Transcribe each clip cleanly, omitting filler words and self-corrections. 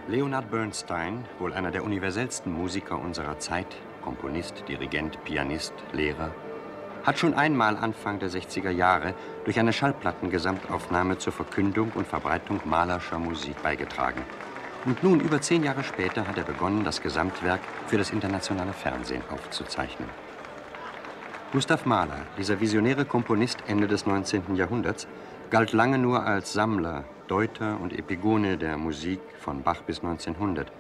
Leonard Bernstein, wohl einer der universellsten Musiker unserer Zeit, Komponist, Dirigent, Pianist, Lehrer, hat schon einmal Anfang der 60er Jahre durch eine Schallplattengesamtaufnahme zur Verkündung und Verbreitung Mahlerscher Musik beigetragen. Und nun, über 10 Jahre später, hat er begonnen, das Gesamtwerk für das internationale Fernsehen aufzuzeichnen. Gustav Mahler, dieser visionäre Komponist Ende des 19. Jahrhunderts, galt lange nur als Sammler, Deuter und Epigone der Musik von Bach bis 1900.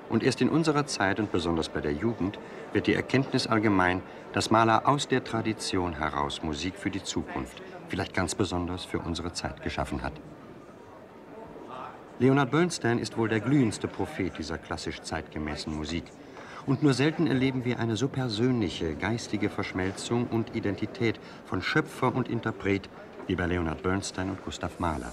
Und erst in unserer Zeit und besonders bei der Jugend wird die Erkenntnis allgemein, dass Mahler aus der Tradition heraus Musik für die Zukunft, vielleicht ganz besonders für unsere Zeit, geschaffen hat. Leonard Bernstein ist wohl der glühendste Prophet dieser klassisch zeitgemäßen Musik. Und nur selten erleben wir eine so persönliche, geistige Verschmelzung und Identität von Schöpfer und Interpret wie bei Leonard Bernstein und Gustav Mahler.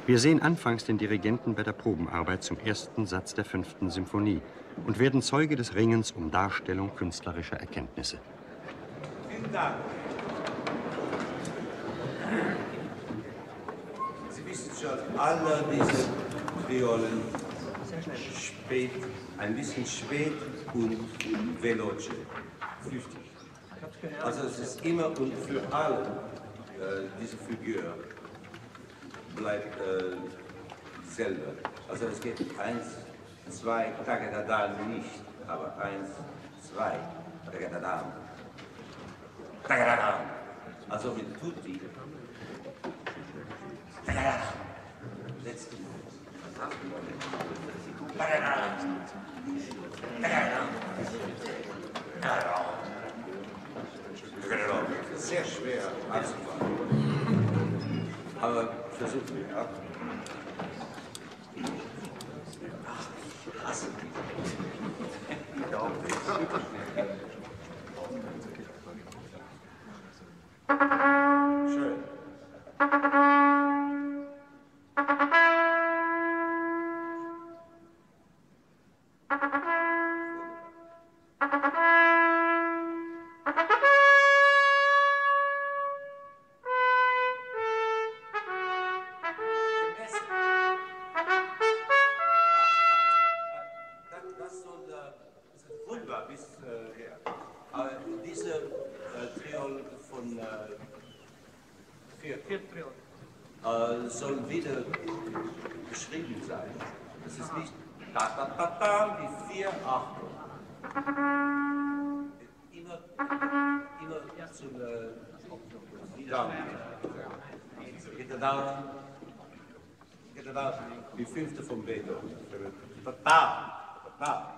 Wir sehen anfangs den Dirigenten bei der Probenarbeit zum ersten Satz der 5. Symphonie und werden Zeuge des Ringens um Darstellung künstlerischer Erkenntnisse. Vielen Dank. Sie wissen schon, alle diese Triolen ein bisschen spät und veloce, flüchtig. Also es ist immer und für alle diese Figur bleibt dieselbe. Also es geht 1, 2, Tagadadam nicht, aber 1, 2, Tagadadam. Tagadadam. Also mit Tutti. Tagadadam. Letzte. Tagadadam. Tagadadam. Tagadadam. Sehr schwer anzufangen. Aber versuchen wir, ja. Schön. Soll wieder geschrieben sein. Das ist nicht ta-ta-ta-ta, die 4 Achtel. Immer zum Down. Geht er da, die 5. von Beethoven. Ta-ta-ta.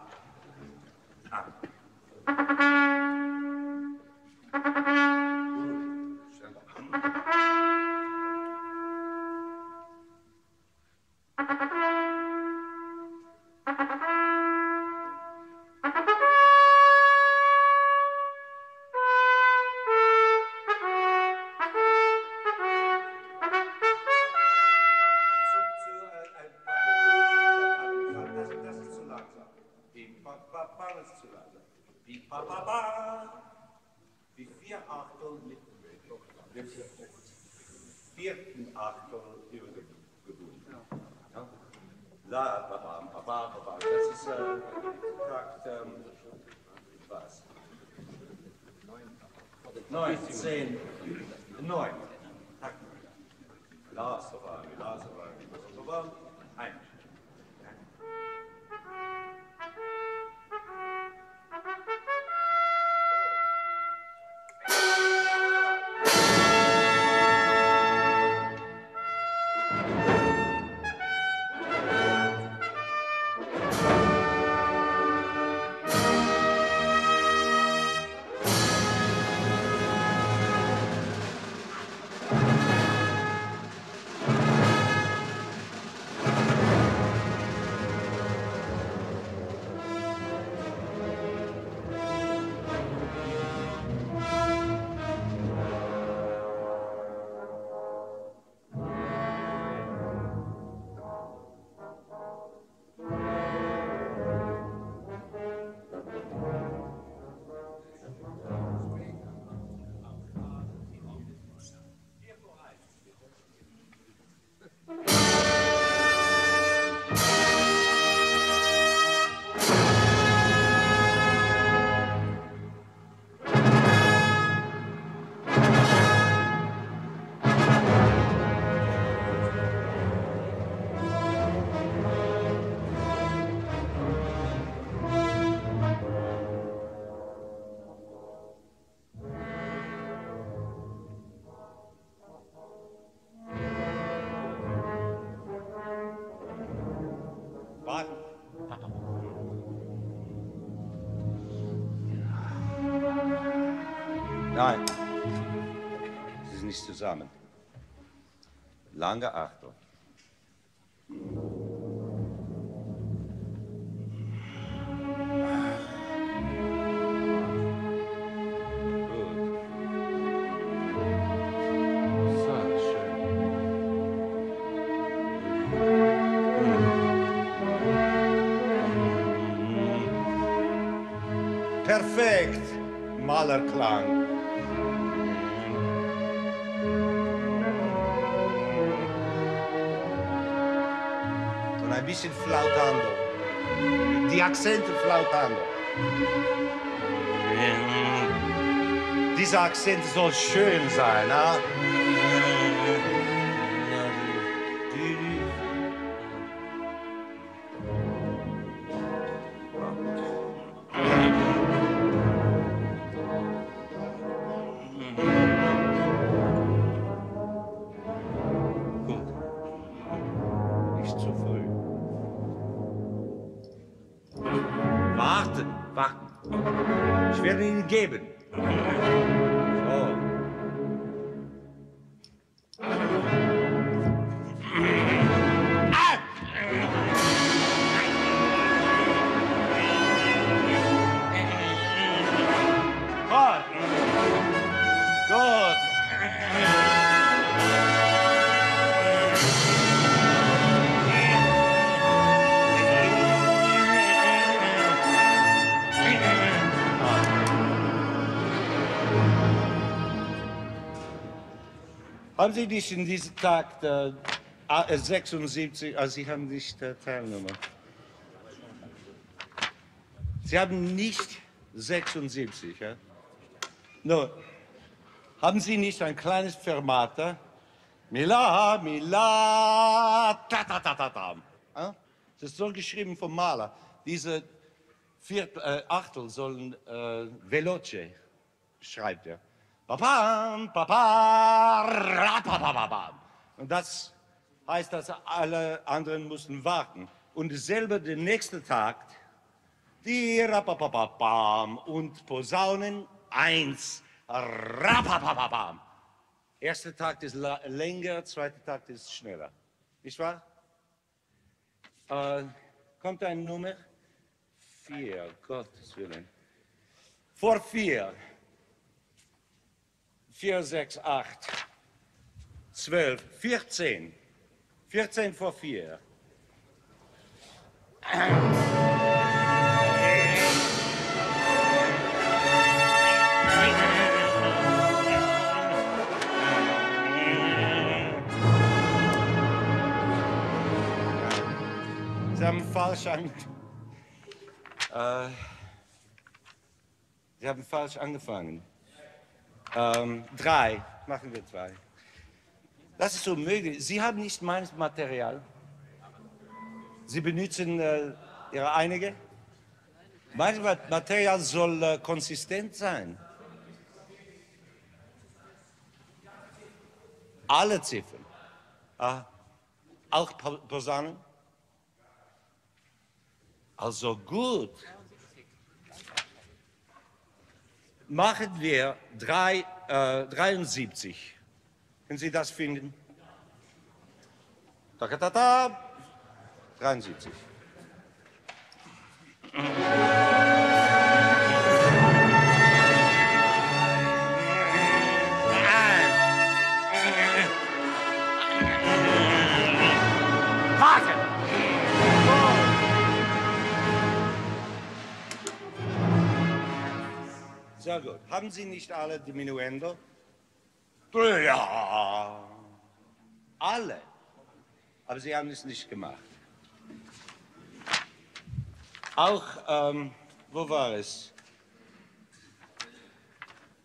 Die 4 Achtel mit dem 4. Achtel übergebunden. Das ist Takt, was? 9, 10, 9. Takt. Lasova, 1. Nein, sie sind nicht zusammen. Lange Achtung. Perfekt, Mahler-Klang. Und ein bisschen flautando. Die Akzente flautando. Dieser Akzent soll schön sein, ha? Warten. Ich werde Ihnen geben. So. Gut. Haben Sie nicht in diesem Tag 76, also Sie haben nicht Teilnahme. Sie haben nicht 76, ja? No. Haben Sie nicht ein kleines Fermata? Mila, Mila, ta ta ta ta ta. Ja? Das ist so geschrieben vom Mahler. Diese Achtel sollen veloce, schreibt er. Papam, papa, rapapapapam. Und das heißt, dass alle anderen mussten warten. Und dasselbe den nächsten Takt, die rapapapapam und Posaunen 1, rapapapapam. Erster Takt ist länger, zweiter Takt ist schneller. Nicht wahr? Kommt eine Nummer? 4, Gottes Willen. Vor 4. 4, 6, 8, 12, 14. 14 vor 4. Sie haben falsch angefangen. 3, machen wir 2. Das ist unmöglich. Sie haben nicht mein Material. Sie benutzen Ihre einige. Mein Material soll konsistent sein. Alle Ziffern. Auch Posaunen. Also gut. Machen wir 73. Können Sie das finden? Ta ta ta. 73. Warten! Sehr gut. Haben Sie nicht alle Diminuendo? Ja. Alle. Aber Sie haben es nicht gemacht. Auch, wo war es?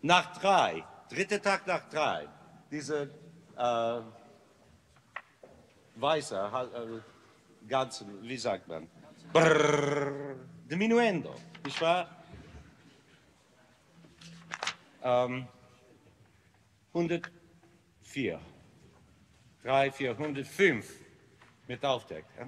Nach 3. Dritter Tag nach 3. Diese weiße, ganze, wie sagt man? Brrr, Diminuendo, nicht wahr? 104. 3, 4, 105 mit Auftakt. Ja?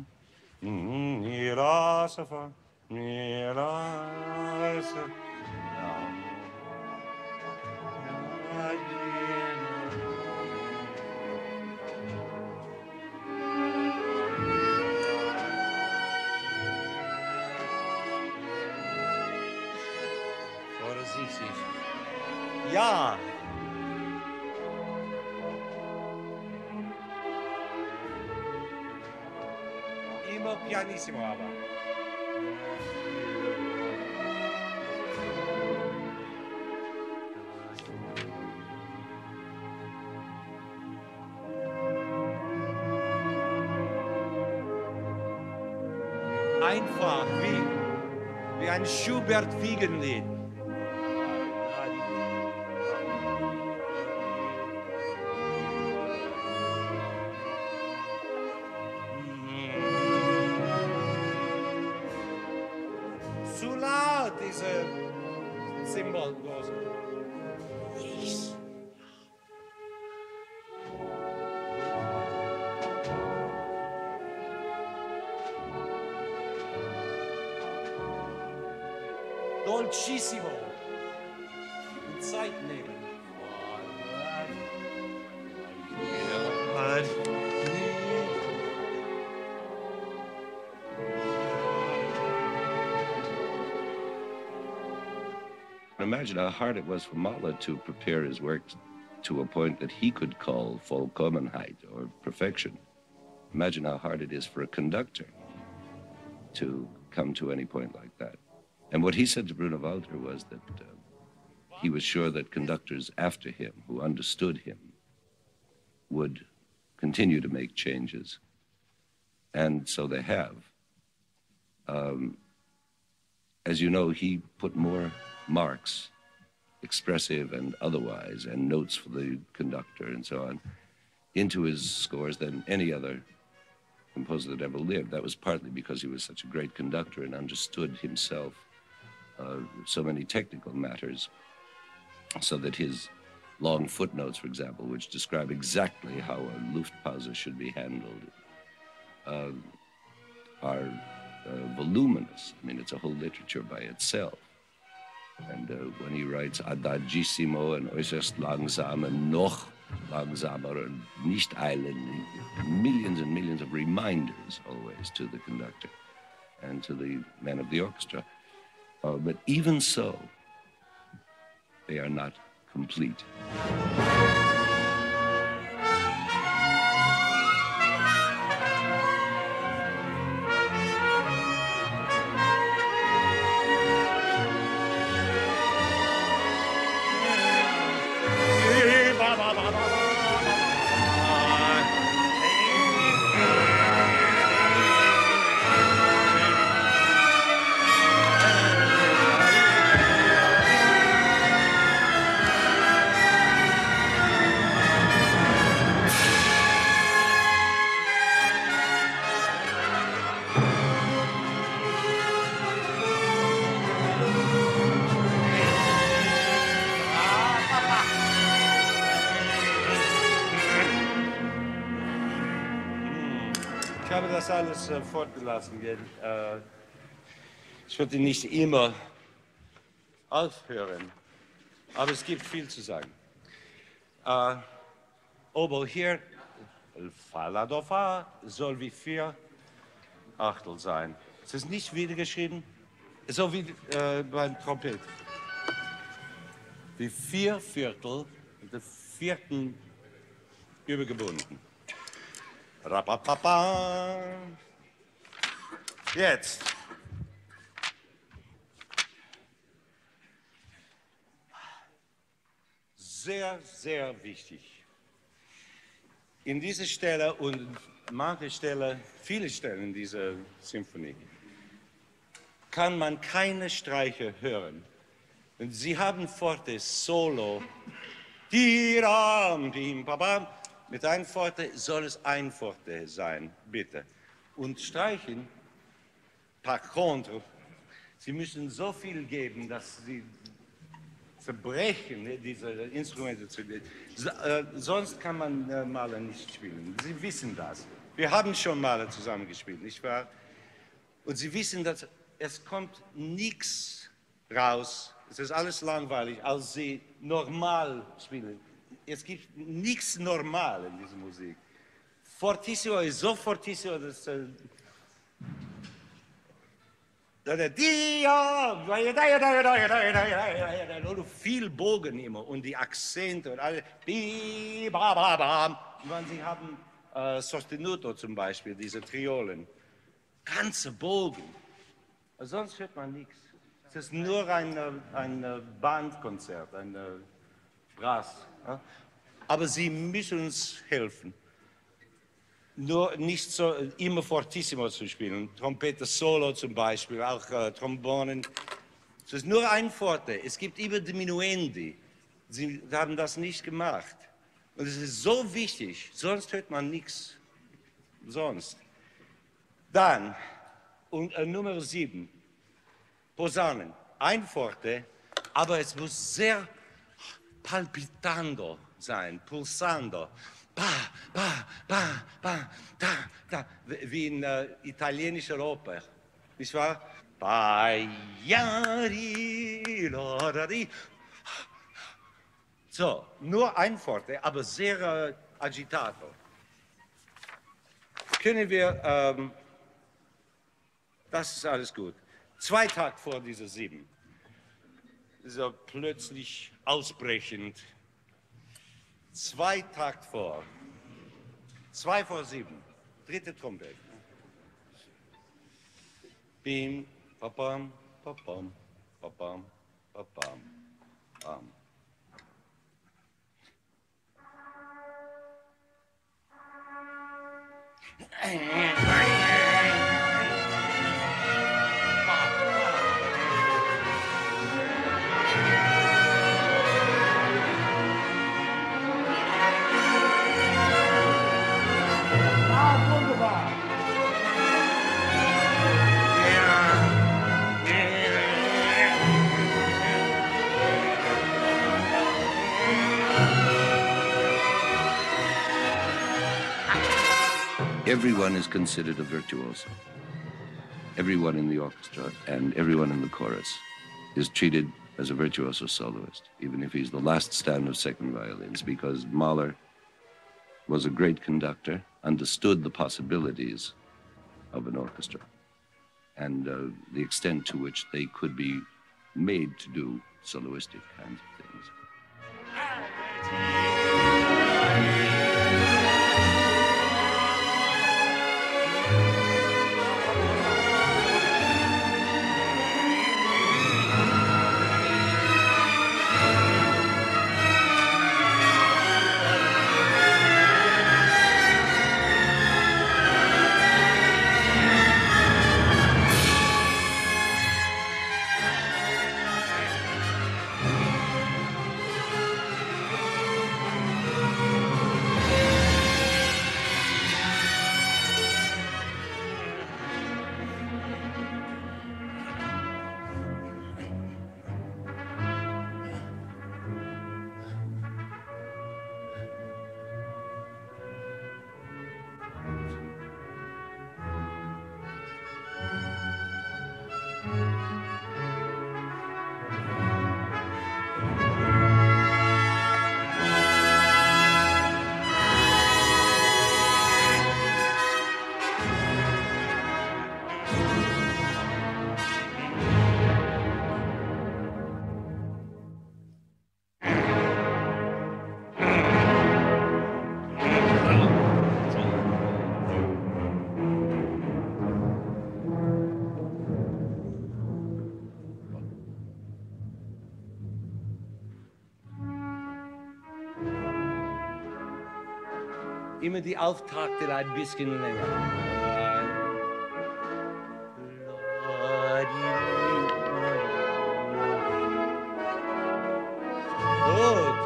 Vorsichtig. Ja. Immer pianissimo aber. Einfach wie ein Schubert-Wiegenlied. Zu laut, diese Zimbalblose. Dolcissimo. Und Zeit nehmen. Imagine how hard it was for Mahler to prepare his work to a point that he could call Vollkommenheit or perfection. Imagine how hard it is for a conductor to come to any point like that. And what he said to Bruno Walter was that he was sure that conductors after him, who understood him, would continue to make changes. And so they have. As you know, he put more marks, expressive and otherwise, and notes for the conductor and so on, into his scores than any other composer that ever lived. That was partly because he was such a great conductor and understood himself so many technical matters, so that his long footnotes, for example, which describe exactly how a Luftpause should be handled, are voluminous. I mean, it's a whole literature by itself. And when he writes adagissimo and äußerst langsam and noch langsamer and nicht eilen, millions and millions of reminders always to the conductor and to the men of the orchestra. But even so, they are not complete. Ich habe das alles fortgelassen. Ich würde nicht immer aufhören, aber es gibt viel zu sagen. Oboe hier, Fa La Do Fa, soll wie 4 Achtel sein. Es ist nicht wiedergeschrieben, so wie beim Trompet. Wie 4 Viertel, mit der 4. übergebunden. Rapapapa. Jetzt. Sehr, sehr wichtig. In dieser Stelle und manche Stelle, viele Stellen in dieser Symphonie, kann man keine Streicher hören. Und Sie haben Forte, Solo, Tiram, Tim, Papa. Mit einem Forte soll es ein Forte sein, bitte. Und streichen, par contre, Sie müssen so viel geben, dass Sie zerbrechen, diese Instrumente. Sonst kann man Mahler nicht spielen. Sie wissen das. Wir haben schon Mahler zusammengespielt, nicht wahr? Und Sie wissen, dass es kommt nichts raus, es ist alles langweilig, als Sie normal spielen. Es gibt nichts normal in dieser Musik. Fortissimo ist so fortissimo, dass... viel Bogen immer und die Akzente und alle. Und wenn Sie haben Sostenuto zum Beispiel, diese Triolen, ganze Bogen. Sonst hört man nichts. Es ist nur ein Bandkonzert, ein Brass. Ja? Aber Sie müssen uns helfen. Nur nicht so immer fortissimo zu spielen. Trompete solo zum Beispiel, auch Trombonen. Es ist nur ein Forte. Es gibt immer Diminuendi. Sie haben das nicht gemacht. Und es ist so wichtig, sonst hört man nichts. Sonst. Dann, Nummer 7, Posaunen. Ein Forte, aber es muss sehr palpitando sein, pulsando. Ba, ba, ba, ba, da, da, wie in italienischer Oper, nicht wahr? So, nur ein Forte, aber sehr agitato. Können wir, das ist alles gut. 2 Tage vor dieser 7, so plötzlich ausbrechend. 2 Tage vor. 2 vor 7. 3. Trompete. Bim, papam, papam, papam, papam, pam. Everyone is considered a virtuoso. Everyone in the orchestra and everyone in the chorus is treated as a virtuoso soloist, even if he's the last stand of second violins, because Mahler was a great conductor, understood the possibilities of an orchestra and the extent to which they could be made to do soloistic kinds of things. Immer die Auftakte ein bisschen länger. Gut.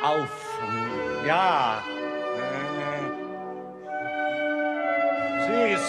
Auf. Ja. Süß.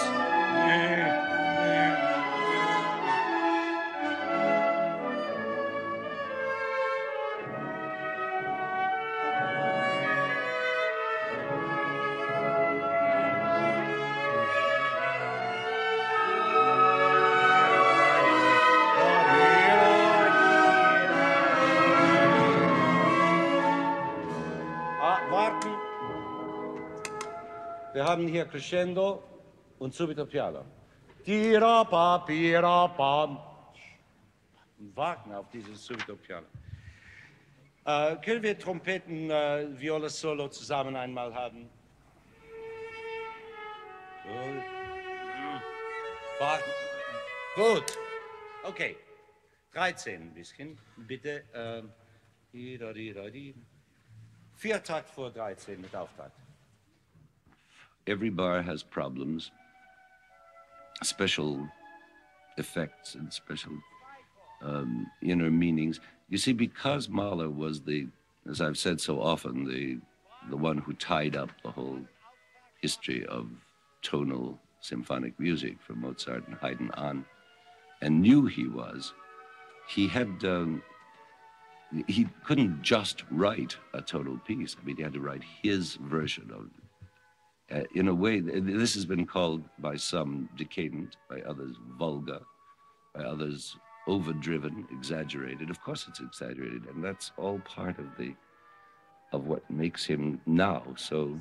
haben hier Crescendo und subito piano. Tira-pa, pira-pa. Wagner auf dieses subito piano. Können wir Trompeten, Viola Solo zusammen einmal haben? Gut. Wagner. Gut. Okay. 13 ein bisschen. Bitte. Viertakt vor 13 mit Auftakt. Every bar has problems, special effects and special inner meanings. You see, because Mahler was as I've said so often, the one who tied up the whole history of tonal symphonic music from Mozart and Haydn on, and knew he couldn't just write a tonal piece. I mean, he had to write his version of it. In a way, this has been called by some decadent, by others vulgar, by others overdriven, exaggerated. Of course it's exaggerated, and that's all part of what makes him now so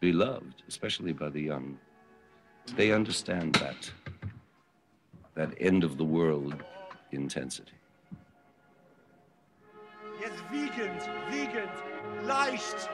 beloved, especially by the young. They understand that end of the world intensity. Jetzt wiegend, leicht.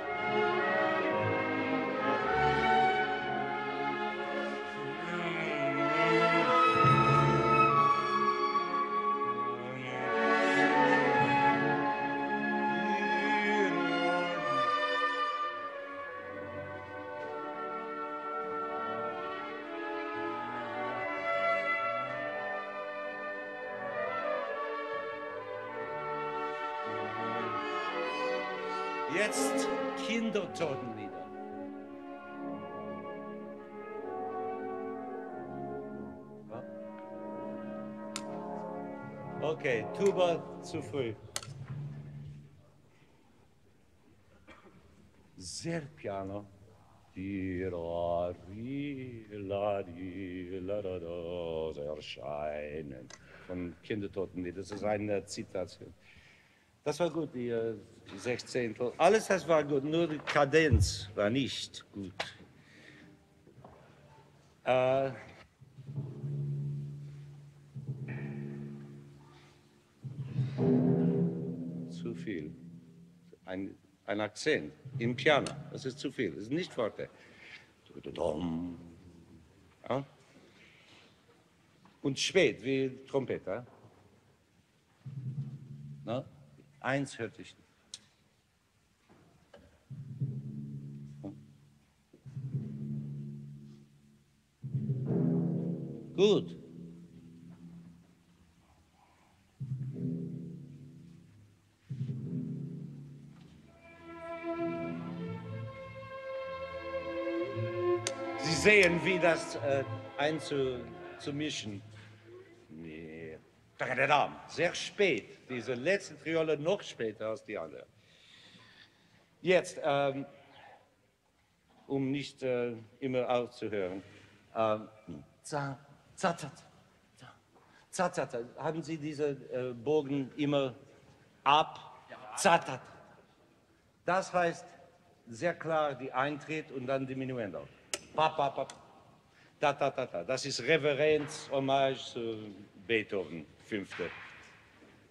Jetzt Kindertotenlieder. Okay, Tuba zu früh. Sehr Piano. Erscheinen von Kindertotenlieder. Das ist eine Zitation. Das war gut, die Sechzehntel. Alles das war gut, nur die Kadenz war nicht gut. Zu viel. Ein Akzent im Piano, das ist zu viel, das ist nicht forte. Ja? Und spät, wie Trompete. Na? Eins hörte ich nicht. Gut. Sie sehen, wie das einzumischen. Nee. Sehr spät. Diese letzte Triole noch später als die andere. Jetzt, um nicht immer aufzuhören. Haben Sie diese Bogen immer ab? Ja. Das heißt sehr klar die Eintritt und dann Diminuendo. Das ist Reverenz, Hommage zu Beethoven, Fünfte.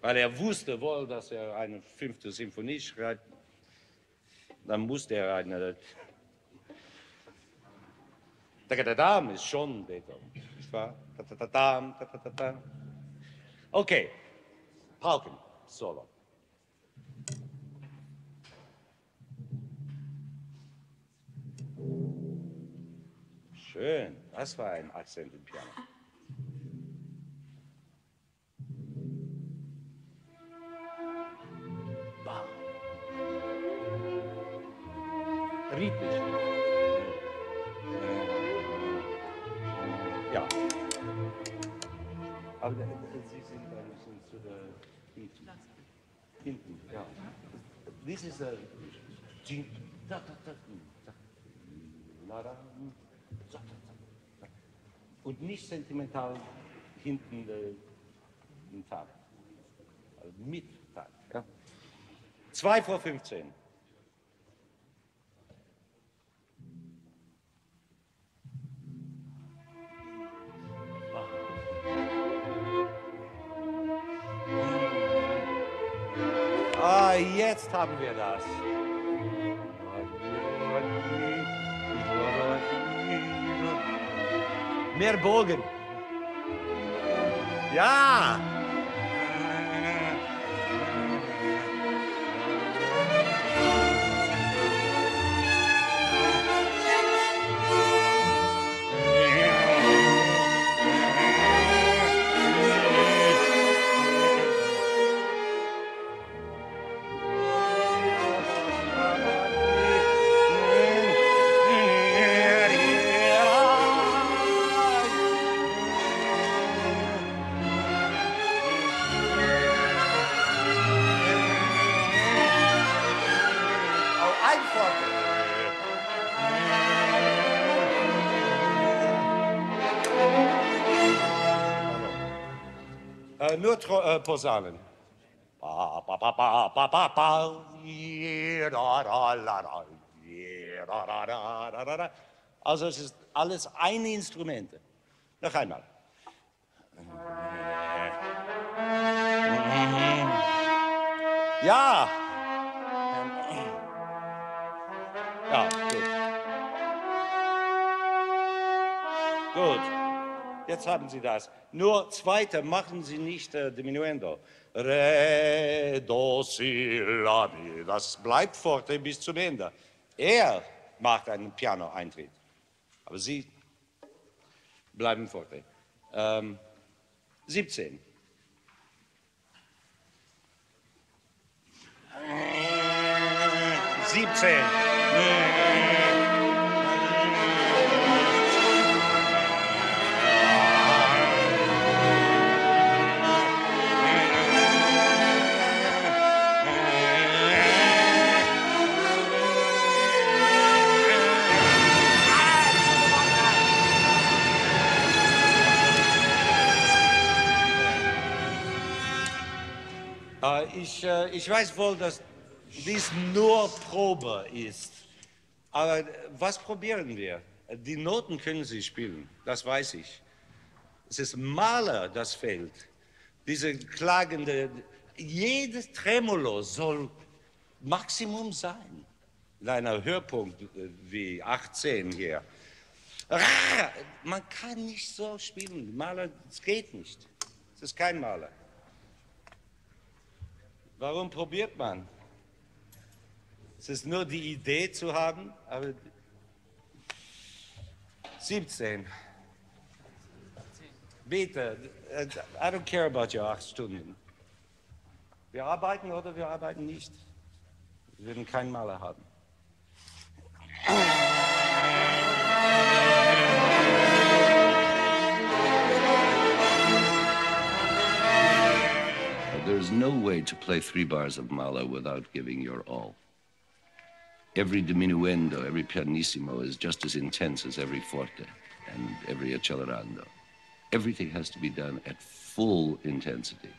Weil er wusste wohl, dass er eine fünfte Symphonie schreibt. Dann musste er eine... Da-da-da-dam ist schon Beethoven, nicht wahr? Da-da-da-dam, da-da-da-dam. Okay, Pauken, Solo. Schön, das war ein Akzent im Piano. Bam. Rhythmisch. Ja. Aber Sie sind ein bisschen zu der hinten. Ja. This is a... Und nicht sentimental hinten den Tag. Also mit Tag. Ja. 2 vor 15. Jetzt haben wir das. Mehr Bogen. Ja. Nur Posaunen. Also es ist alles ein Instrument. Noch einmal. Ja. Ja, gut. Gut. Jetzt haben Sie das. Nur zweite machen Sie nicht Diminuendo. Re, do, si, la, mi. Das bleibt forte bis zum Ende. Er macht einen Piano-Eintritt. Aber Sie bleiben forte. 17. Ich weiß wohl, dass dies nur Probe ist. Aber was probieren wir? Die Noten können Sie spielen, das weiß ich. Es ist Mahler, das fehlt. Diese klagende, jedes Tremolo soll Maximum sein. In einer Hörpunkt wie 18 hier. Man kann nicht so spielen. Mahler, es geht nicht. Es ist kein Mahler. Warum probiert man? Es ist nur die Idee zu haben, aber 17. Bitte, I don't care about your 8 Stunden. Wir arbeiten oder wir arbeiten nicht. Wir werden keinen Maler haben. There's no way to play 3 bars of Mahler without giving your all. Every diminuendo, every pianissimo is just as intense as every forte and every accelerando. Everything has to be done at full intensity.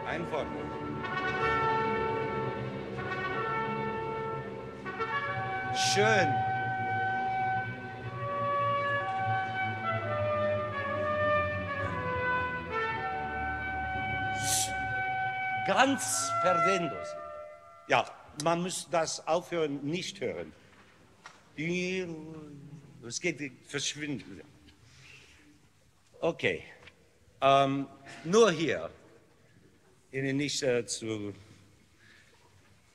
Einfach. Schön. Ganz perdendos. Ja, man muss das aufhören, nicht hören. Es geht verschwinden. Okay. Nur hier, Ihnen nicht zu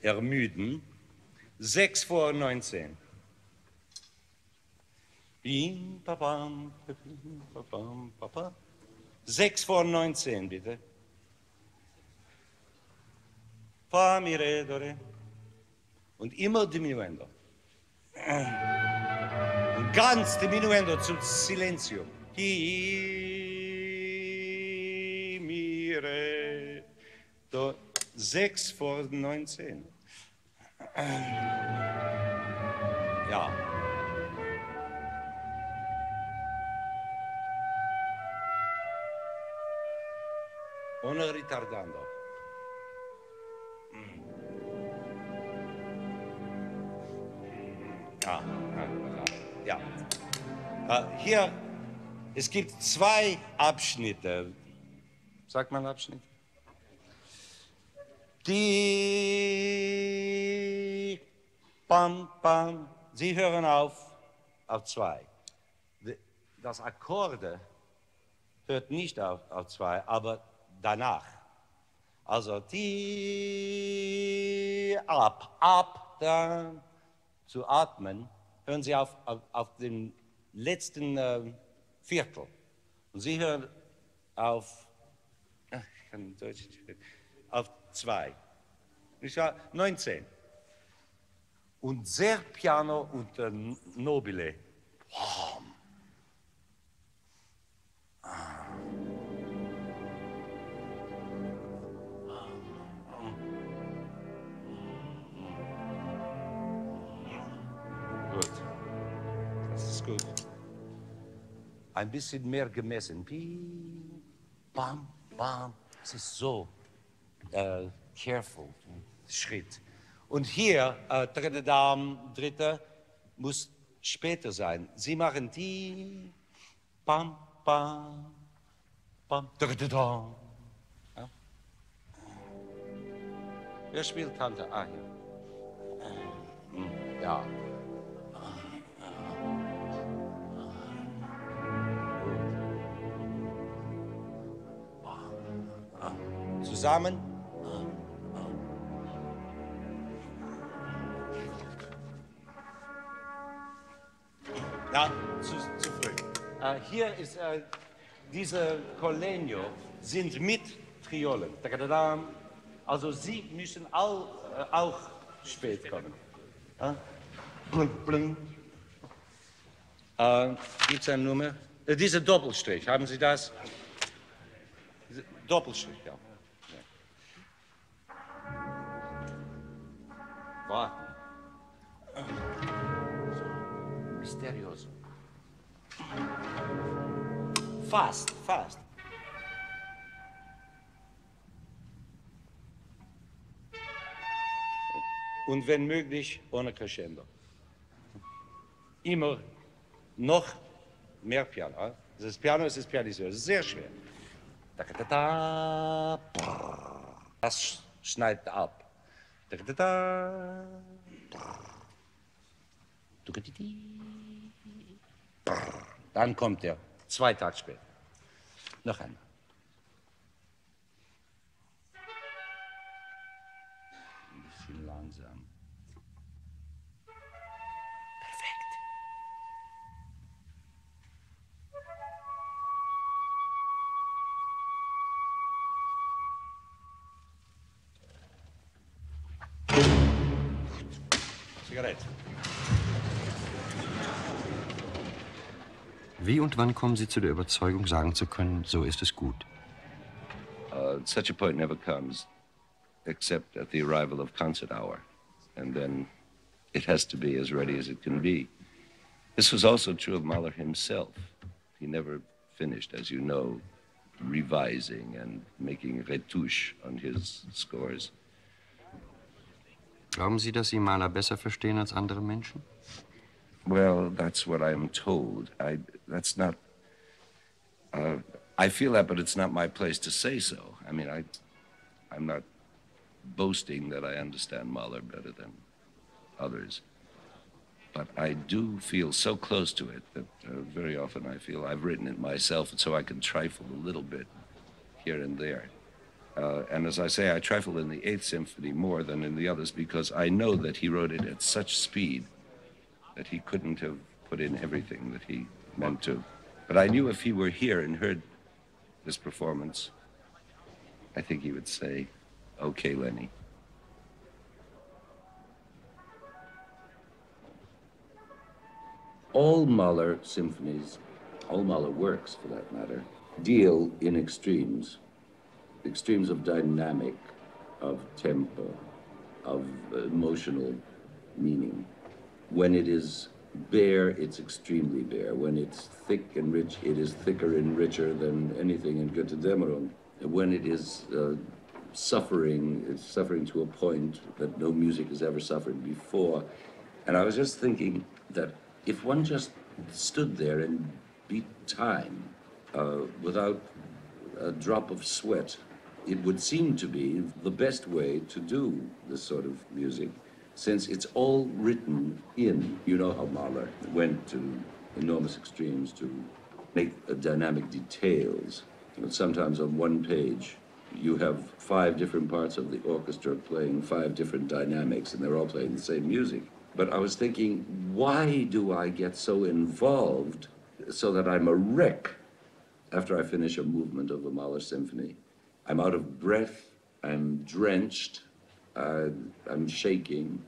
ermüden. 6 vor 19. Bim, babam, bim, babam, baba. 6 vor 19, bitte. Fa, mi, re, do, re. Und immer diminuendo. Und ganz diminuendo zu Silenzium. Hi, mi, re, do. 6 vor 19. Ja. Ohne ritardando. Ja. Hier, es gibt zwei Abschnitte. Sagt man Abschnitt? Die, bam, bam. Sie hören auf zwei. Das Akkorde hört nicht auf zwei, aber danach. Also die, ab, dann zu atmen, hören Sie auf den letzten Viertel. Und Sie hören auf, ich kann Deutsch nicht sprechen, auf zwei. Ich war 19. Und sehr piano und nobile. Gut. Das ist gut. Ein bisschen mehr gemessen. Pi, bam, bam. Es ist so careful. Schritt. Und hier, dritte, muss später sein. Sie machen die, bam, bam, bam, da. Ja? Wer spielt Tante? Ah, hier. Ja. Zusammen. Ja, zu früh. Hier ist diese Collegno sind mit Triolen. Also Sie müssen auch spät kommen. Gibt es eine Nummer? Diese Doppelstrich, haben Sie das? Diese Doppelstrich, ja. Warten. Mysteriös. Fast. Und wenn möglich, ohne Crescendo. Immer noch mehr Piano. Das Piano ist pianissimo, es ist sehr schwer. Das schneidet ab. Dann kommt er, 2 Tage später. Noch einmal. Ein bisschen langsam. Perfekt. Zigarette. Wie und wann kommen Sie zu der Überzeugung, sagen zu können, so ist es gut? Such a point never comes except at the arrival of concert hour. And then it has to be as ready as it can be. This was also true of Mahler himself. He never finished, as you know, revising and making retouche on his scores. Glauben Sie, dass Sie Mahler besser verstehen als andere Menschen? Well, that's what I'm told. That's not... I feel that, but it's not my place to say so. I mean, I'm not boasting that I understand Mahler better than others. But I do feel so close to it that very often I feel I've written it myself, and so I can trifle a little bit here and there. And as I say, I trifle in the Eighth Symphony more than in the others because I know that he wrote it at such speed that he couldn't have put in everything that he meant to. But I knew if he were here and heard this performance, I think he would say, "Okay, Lenny." All Mahler symphonies, all Mahler works for that matter, deal in extremes of dynamic, of tempo, of emotional meaning. When it is bare, it's extremely bare. When it's thick and rich, it is thicker and richer than anything in Götterdämmerung. When it is suffering, it's suffering to a point that no music has ever suffered before. And I was just thinking that if one just stood there and beat time without a drop of sweat, it would seem to be the best way to do this sort of music, since it's all written in. You know how Mahler went to enormous extremes to make dynamic details. You know, sometimes on one page, you have 5 different parts of the orchestra playing 5 different dynamics, and they're all playing the same music. But I was thinking, why do I get so involved so that I'm a wreck after I finish a movement of a Mahler symphony? I'm out of breath, I'm drenched, I'm shaking,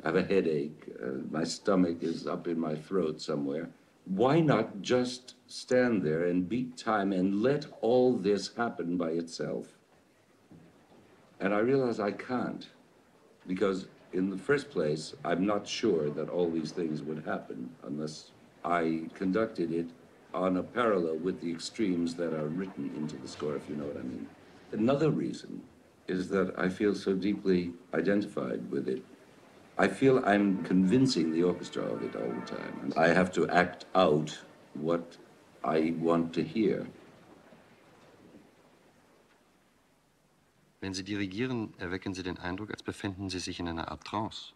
I have a headache, my stomach is up in my throat somewhere. Why not just stand there and beat time and let all this happen by itself? And I realize I can't, because in the first place, I'm not sure that all these things would happen unless I conducted it on a parallel with the extremes that are written into the score, if you know what I mean. Another reason is that I feel so deeply identified with it. I feel I'm convincing the orchestra of it all the time. And I have to act out what I want to hear. Wenn Sie dirigieren, erwecken Sie den Eindruck, als befänden Sie sich in einer Art Trance.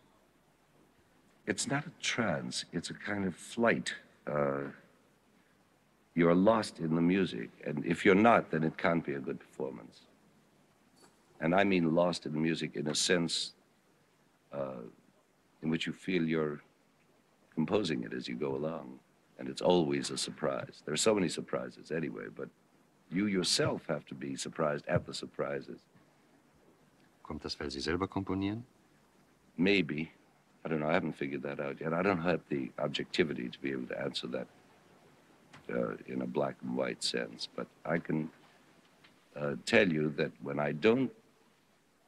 It's not a trance, it's a kind of flight. You're lost in the music, and if you're not, then it can't be a good performance. And I mean lost in the music in a sense in which you feel you're composing it as you go along, and it's always a surprise. There are so many surprises anyway, but you yourself have to be surprised at the surprises. Kommt das, weil Sie selber komponieren? Maybe. I don't know. I haven't figured that out yet. I don't have the objectivity to be able to answer that in a black and white sense. But I can tell you that when I don't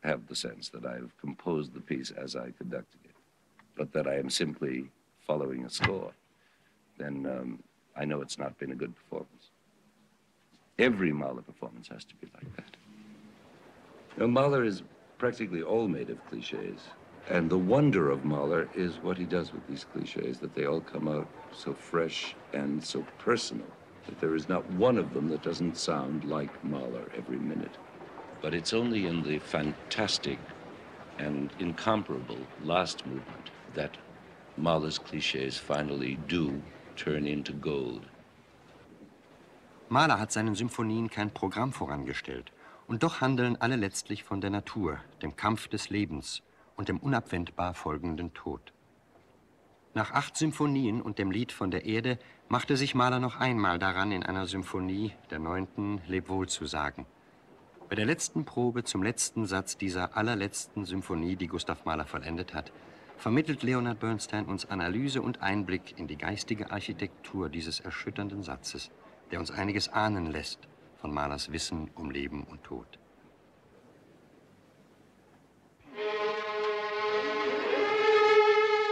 have the sense that I've composed the piece as I conducted it, but that I am simply following a score, then I know it's not been a good performance. Every Mahler performance has to be like that. You know, Mahler is practically all made of cliches. And the wonder of Mahler is what he does with these cliches, that they all come out so fresh and so personal, that there is not one of them that doesn't sound like Mahler every minute. But it's only in the fantastic and incomparable last movement that Mahler's cliches finally do turn into gold. Mahler hat seinen Symphonien kein Programm vorangestellt. Und doch handeln alle letztlich von der Natur, dem Kampf des Lebens und dem unabwendbar folgenden Tod. Nach 8 Symphonien und dem Lied von der Erde machte sich Mahler noch einmal daran, in einer Symphonie, der 9., Lebwohl zu sagen. Bei der letzten Probe zum letzten Satz dieser allerletzten Symphonie, die Gustav Mahler vollendet hat, vermittelt Leonard Bernstein uns Analyse und Einblick in die geistige Architektur dieses erschütternden Satzes, der uns einiges ahnen lässt von Mahlers Wissen um Leben und Tod.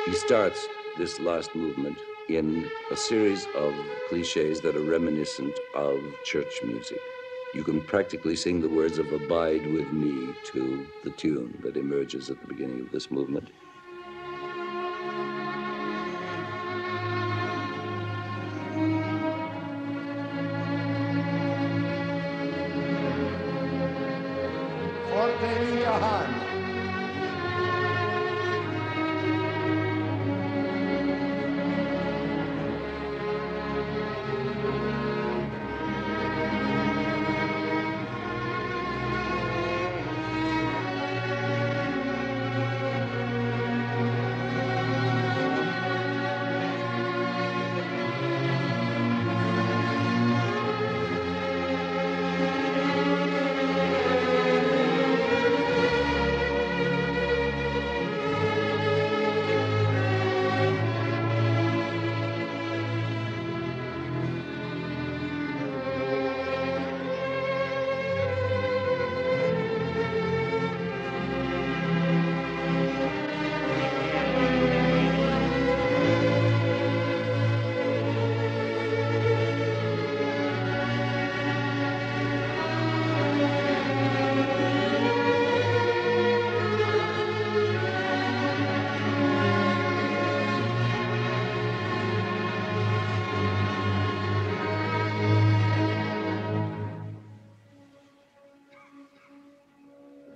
He starts this last movement in a series of cliches that are reminiscent of church music. You can practically sing the words of "Abide with me" to the tune that emerges at the beginning of this movement. Forte in your hand.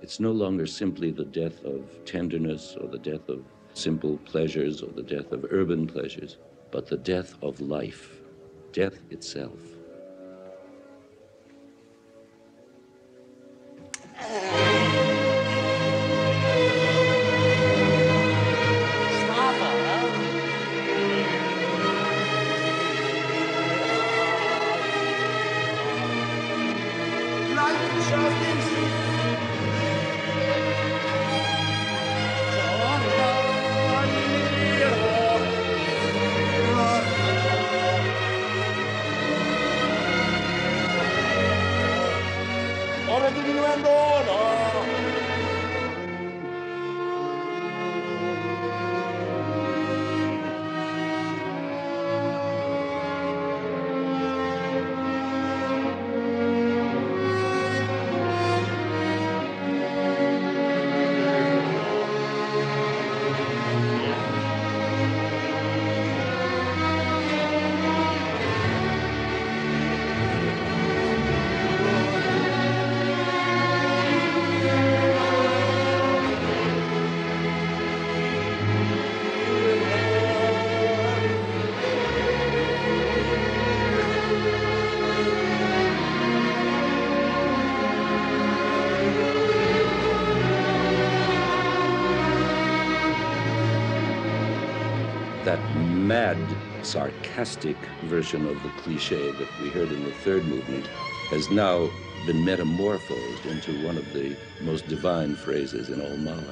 It's no longer simply the death of tenderness or the death of simple pleasures or the death of urban pleasures, but the death of life, death itself. That mad, sarcastic version of the cliche that we heard in the third movement has now been metamorphosed into one of the most divine phrases in all Mahler.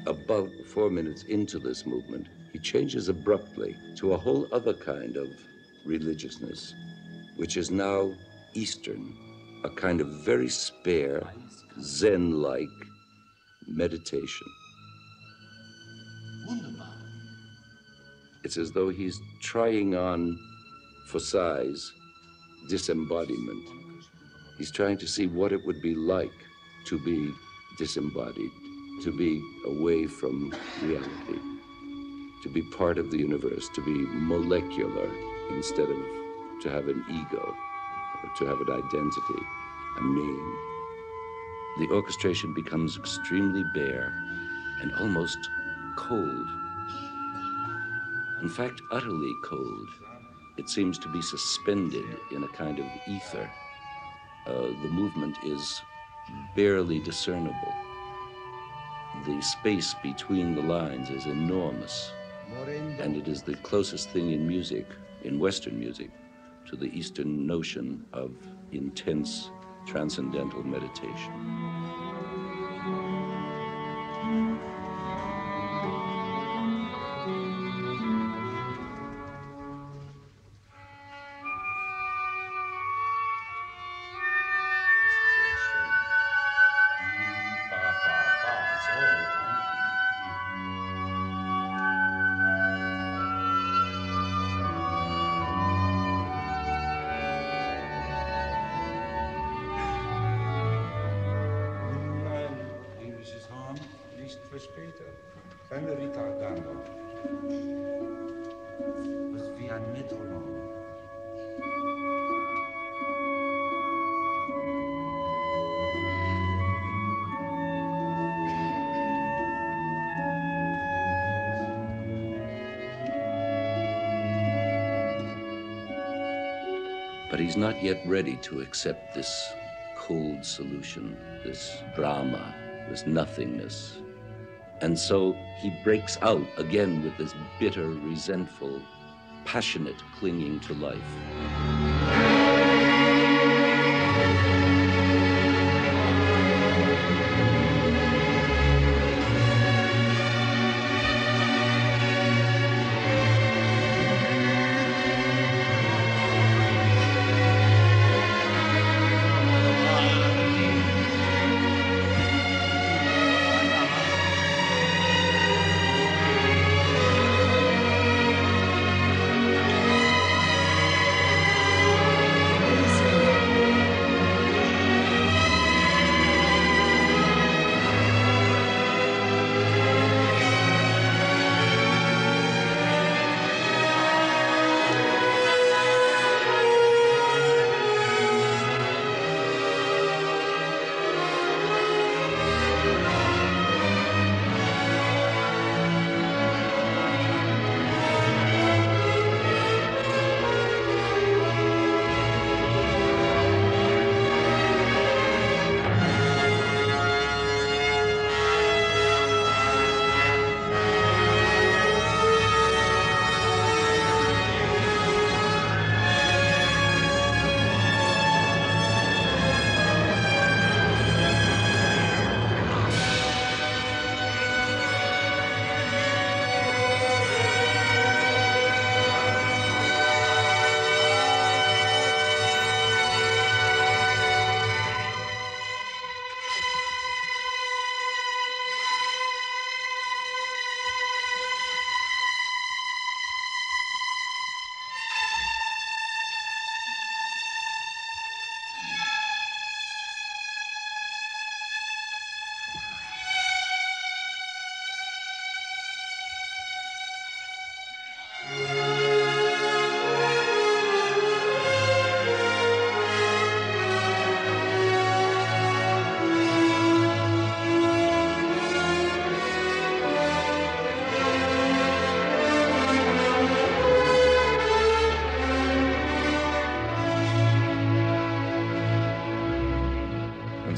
About 4 minutes into this movement, he changes abruptly to a whole other kind of religiousness, which is now Eastern, a kind of very spare, Zen-like meditation. It's as though he's trying on, for size, disembodiment. He's trying to see what it would be like to be disembodied, to be away from reality, to be part of the universe, to be molecular instead of to have an ego, or to have an identity, a name. The orchestration becomes extremely bare and almost cold. In fact, utterly cold. It seems to be suspended in a kind of ether. The movement is barely discernible. The space between the lines is enormous, and it is the closest thing in music, in Western music, to the Eastern notion of intense transcendental meditation. But he's not yet ready to accept this cold solution, this drama, this nothingness. And so he breaks out again with this bitter, resentful, passionate clinging to life.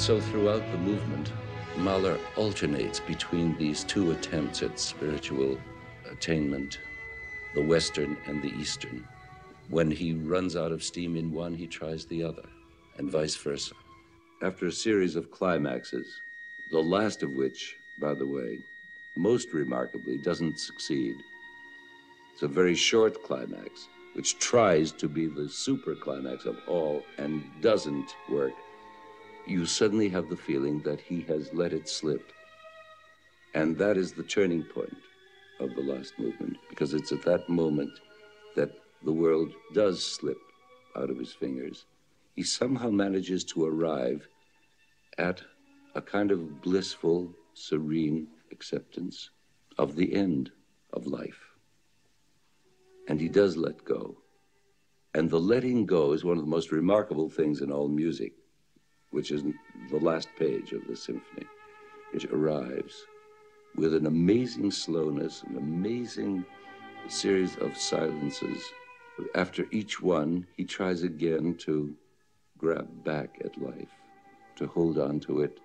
so throughout the movement, Mahler alternates between these two attempts at spiritual attainment, the Western and the Eastern. When he runs out of steam in one, he tries the other, and vice versa. After a series of climaxes, the last of which, by the way, most remarkably, doesn't succeed. It's a very short climax, which tries to be the super climax of all and doesn't work. You suddenly have the feeling that he has let it slip. And that is the turning point of the last movement, because it's at that moment that the world does slip out of his fingers. He somehow manages to arrive at a kind of blissful, serene acceptance of the end of life. And he does let go. And the letting go is one of the most remarkable things in all music, which is the last page of the symphony. It arrives with an amazing slowness, an amazing series of silences. After each one, he tries again to grab back at life, to hold on to it,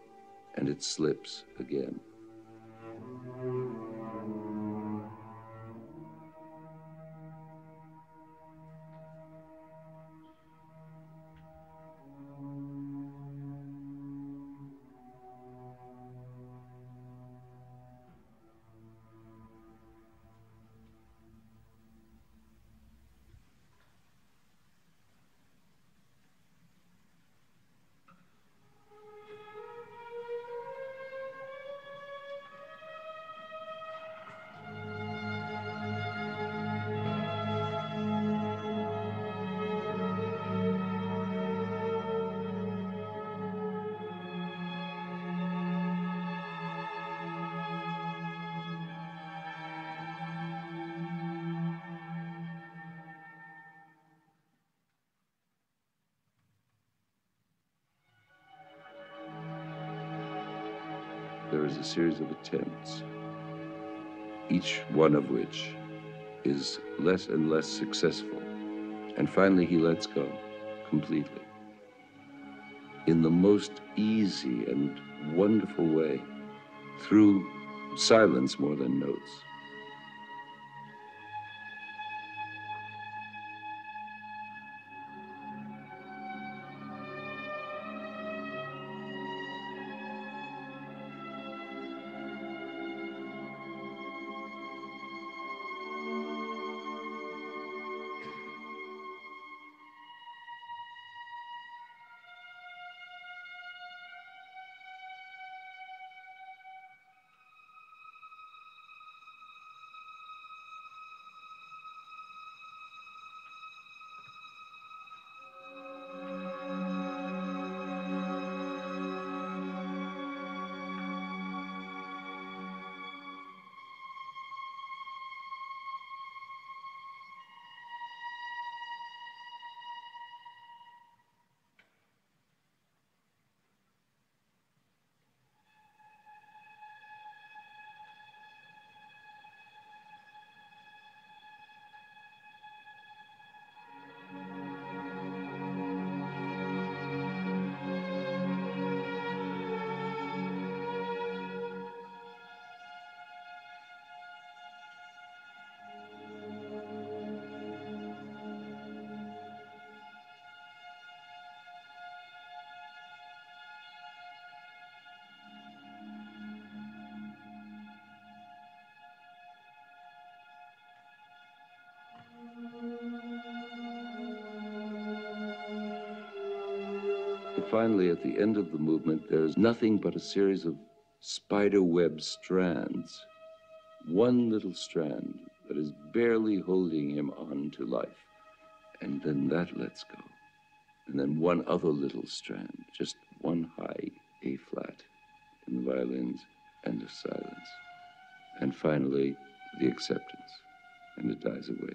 and it slips again. There is a series of attempts, each one of which is less and less successful. And finally, he lets go completely in the most easy and wonderful way, through silence more than notes. Finally, at the end of the movement, there's nothing but a series of spider web strands. One little strand that is barely holding him on to life. And then that lets go. And then one other little strand, just one high A flat in the violins, and a silence. And finally, the acceptance, and it dies away.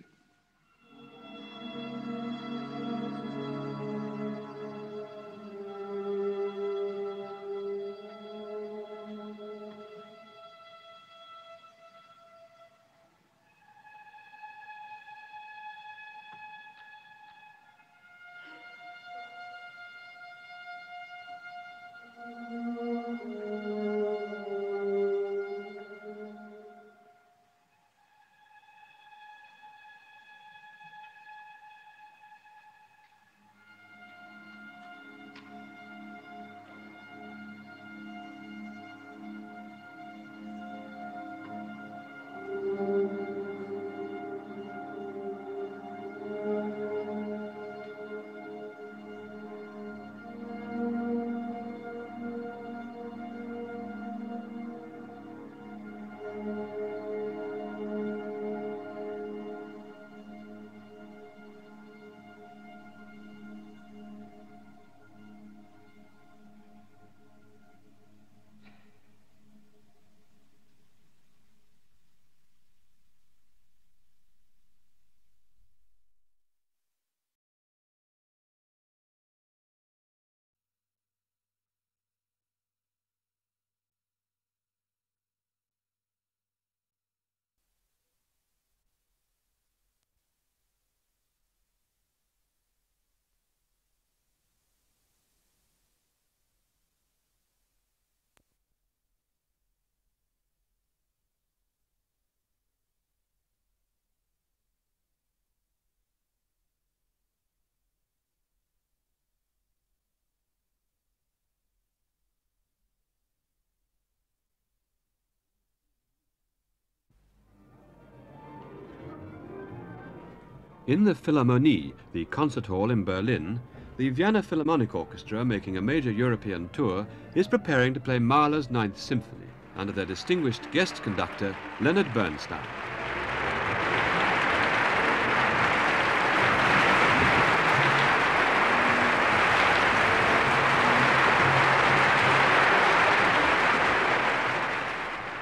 In the Philharmonie, the concert hall in Berlin, the Vienna Philharmonic Orchestra, making a major European tour, is preparing to play Mahler's Ninth Symphony under their distinguished guest conductor, Leonard Bernstein.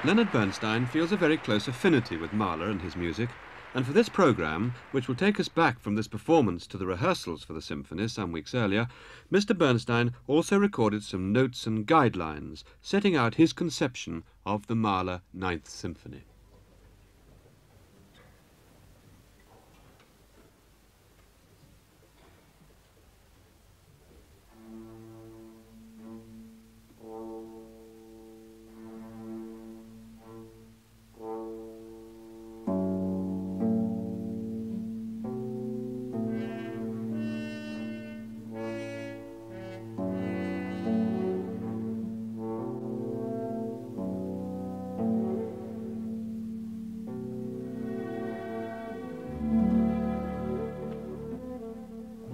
Leonard Bernstein feels a very close affinity with Mahler and his music, and for this programme, which will take us back from this performance to the rehearsals for the symphony some weeks earlier, Mr. Bernstein also recorded some notes and guidelines setting out his conception of the Mahler Ninth Symphony.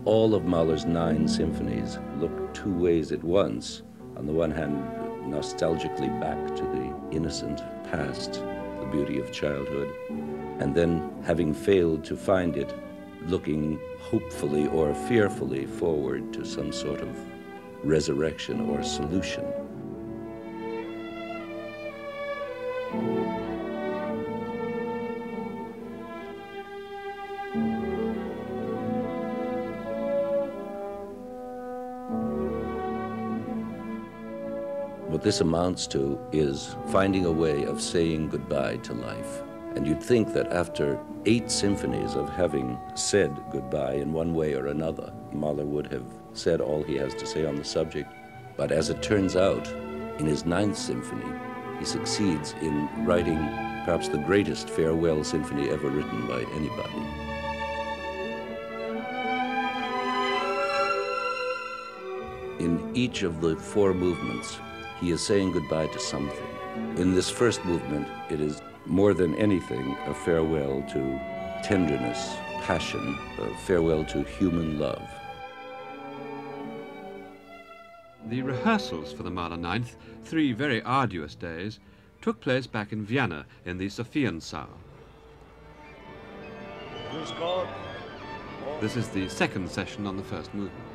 All of Mahler's 9 symphonies look two ways at once. On the one hand, nostalgically back to the innocent past, the beauty of childhood, and then, having failed to find it, looking hopefully or fearfully forward to some sort of resurrection or solution. What this amounts to is finding a way of saying goodbye to life. And you'd think that after 8 symphonies of having said goodbye in one way or another, Mahler would have said all he has to say on the subject. But as it turns out, in his 9th symphony, he succeeds in writing perhaps the greatest farewell symphony ever written by anybody. In each of the 4 movements, he is saying goodbye to something. In this first movement, it is more than anything a farewell to tenderness, passion, a farewell to human love. The rehearsals for the Mahler Ninth, 3 very arduous days, took place back in Vienna in the Sophiensaal. This is the second session on the first movement.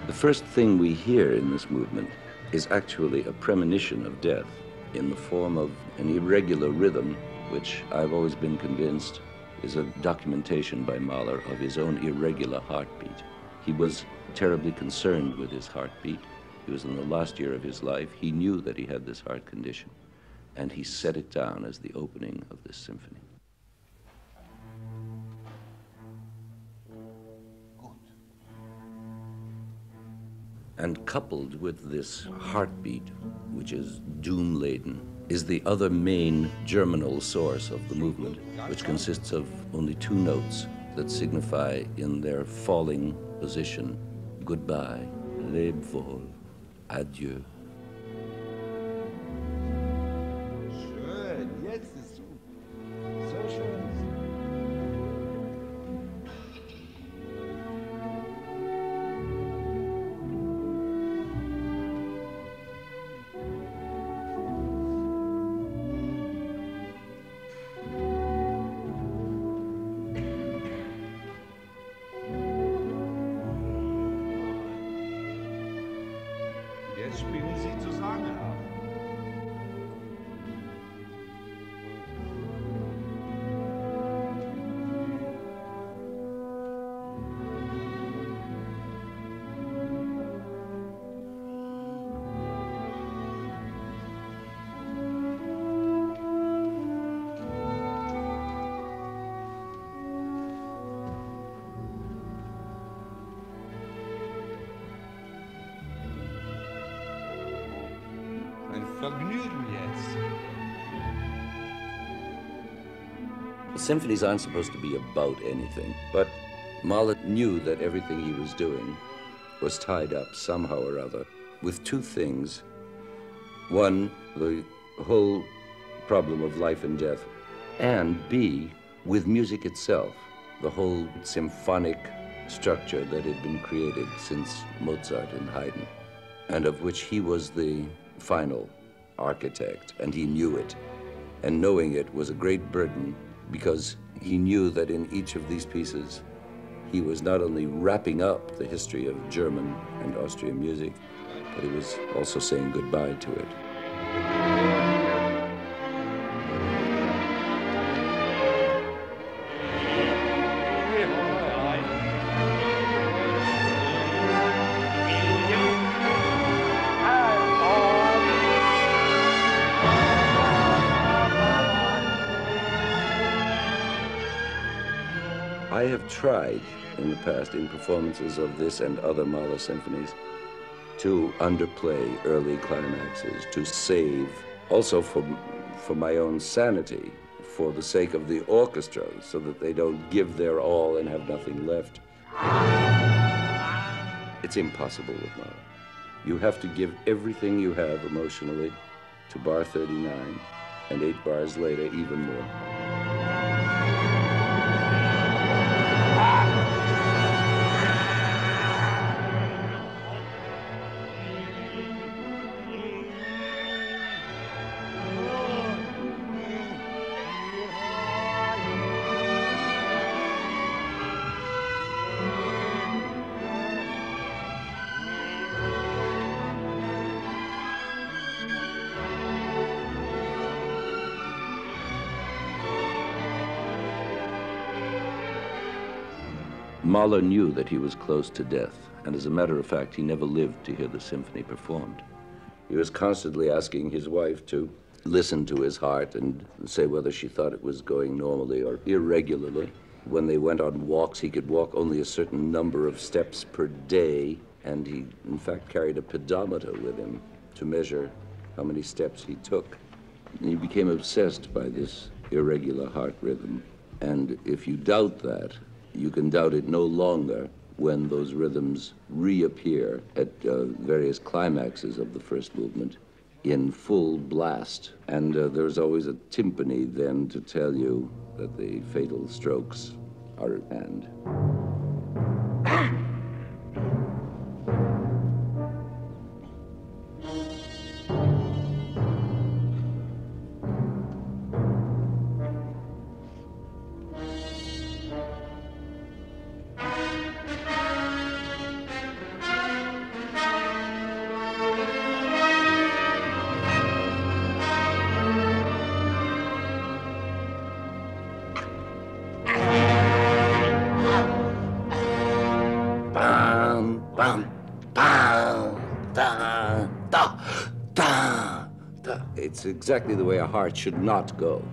The first thing we hear in this movement is actually a premonition of death in the form of an irregular rhythm, which I've always been convinced is a documentation by Mahler of his own irregular heartbeat. He was terribly concerned with his heartbeat. He was in the last year of his life. He knew that he had this heart condition, and he set it down as the opening of this symphony. And coupled with this heartbeat, which is doom-laden, is the other main germinal source of the movement, which consists of only 2 notes that signify in their falling position, goodbye, leb wohl, adieu. Schön, jetzt ist so schön. Jetzt spielen sie zusammen. Ein Vergnügen jetzt. Symphonies aren't supposed to be about anything, but Mahler knew that everything he was doing was tied up somehow or other with 2 things. One, the whole problem of life and death, and B, with music itself, the whole symphonic structure that had been created since Mozart and Haydn, and of which he was the final architect, and he knew it. And knowing it was a great burden, because he knew that in each of these pieces, he was not only wrapping up the history of German and Austrian music, but he was also saying goodbye to it. I have tried in the past, in performances of this and other Mahler symphonies, to underplay early climaxes, to save, also for my own sanity, for the sake of the orchestra, so that they don't give their all and have nothing left. It's impossible with Mahler. You have to give everything you have emotionally to bar 39, and 8 bars later, even more. Mahler knew that he was close to death, and as a matter of fact, he never lived to hear the symphony performed. He was constantly asking his wife to listen to his heart and say whether she thought it was going normally or irregularly. When they went on walks, he could walk only a certain number of steps per day, and he, in fact, carried a pedometer with him to measure how many steps he took. And he became obsessed by this irregular heart rhythm, and if you doubt that, you can doubt it no longer when those rhythms reappear at various climaxes of the first movement in full blast. And there's always a timpani then to tell you that the fatal strokes are at hand. It's exactly the way a heart should not go.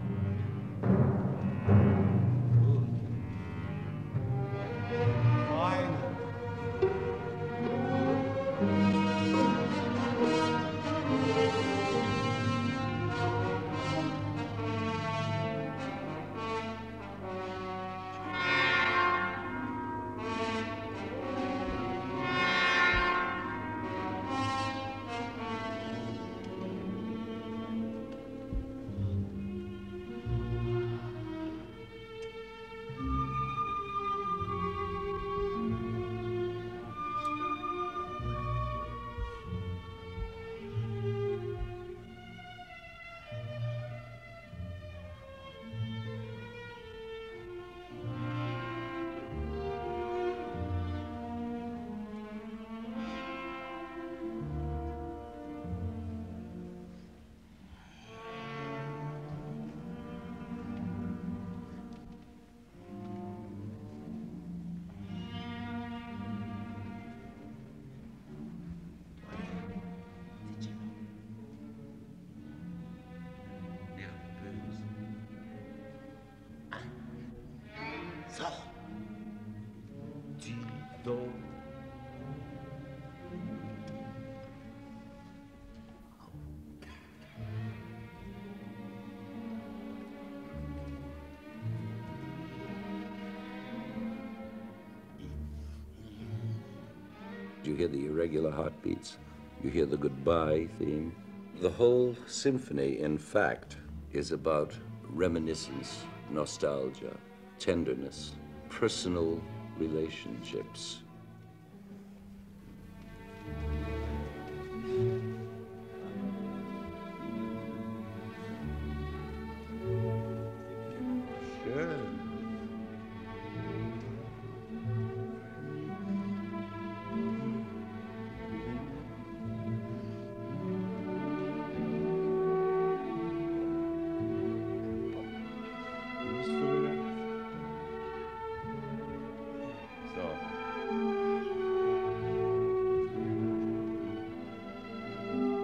You hear the irregular heartbeats. You hear the goodbye theme. The whole symphony, in fact, is about reminiscence, nostalgia, tenderness, personal relationships.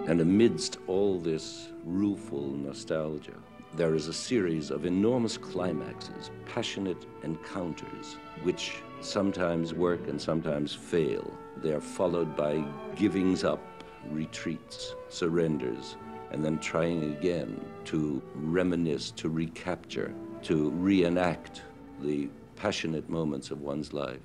And amidst all this rueful nostalgia, there is a series of enormous climaxes, passionate encounters, which sometimes work and sometimes fail. They are followed by givings up, retreats, surrenders, and then trying again to reminisce, to recapture, to reenact the passionate moments of one's life.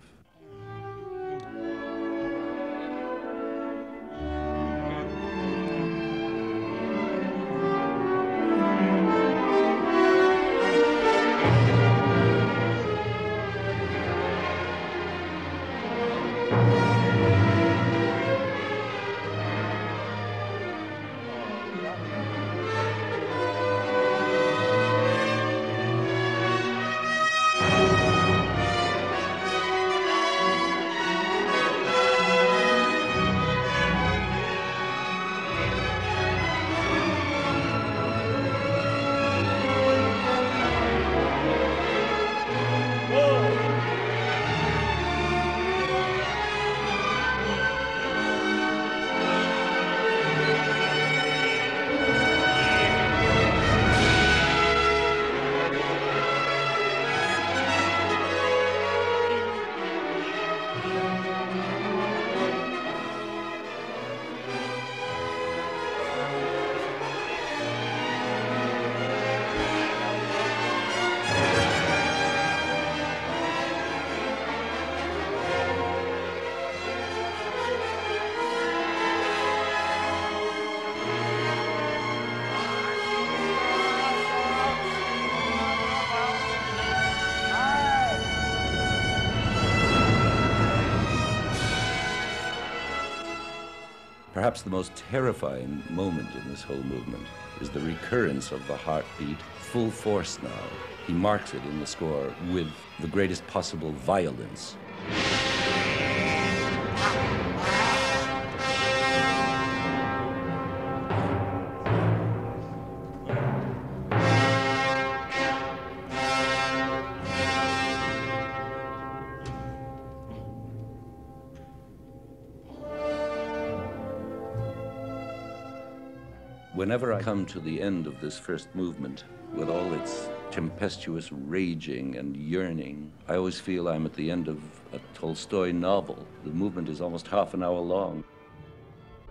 Perhaps the most terrifying moment in this whole movement is the recurrence of the heartbeat, full force now. He marks it in the score with the greatest possible violence. Whenever I come to the end of this first movement, with all its tempestuous raging and yearning, I always feel I'm at the end of a Tolstoy novel. The movement is almost half an hour long.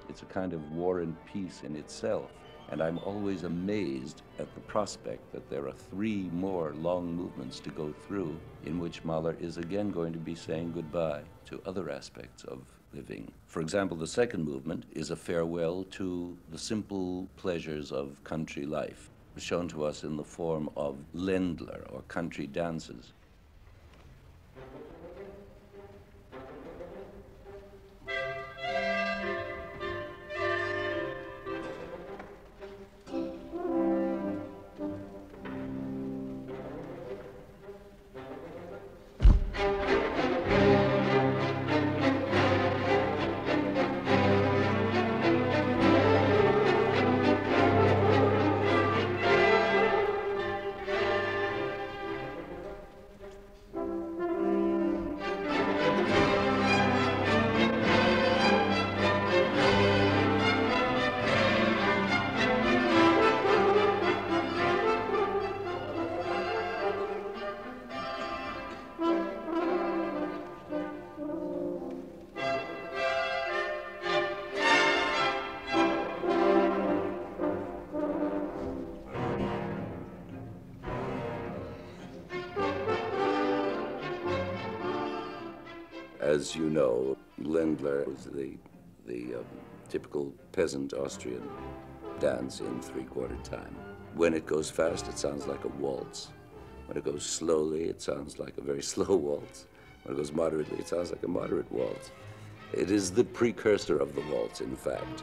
It's a kind of war and peace in itself, and I'm always amazed at the prospect that there are 3 more long movements to go through, in which Mahler is again going to be saying goodbye to other aspects of living. For example, the second movement is a farewell to the simple pleasures of country life, shown to us in the form of Ländler, or country dances. As you know, Ländler was the typical peasant Austrian dance in 3/4 time. When it goes fast, it sounds like a waltz. When it goes slowly, it sounds like a very slow waltz. When it goes moderately, it sounds like a moderate waltz. It is the precursor of the waltz, in fact.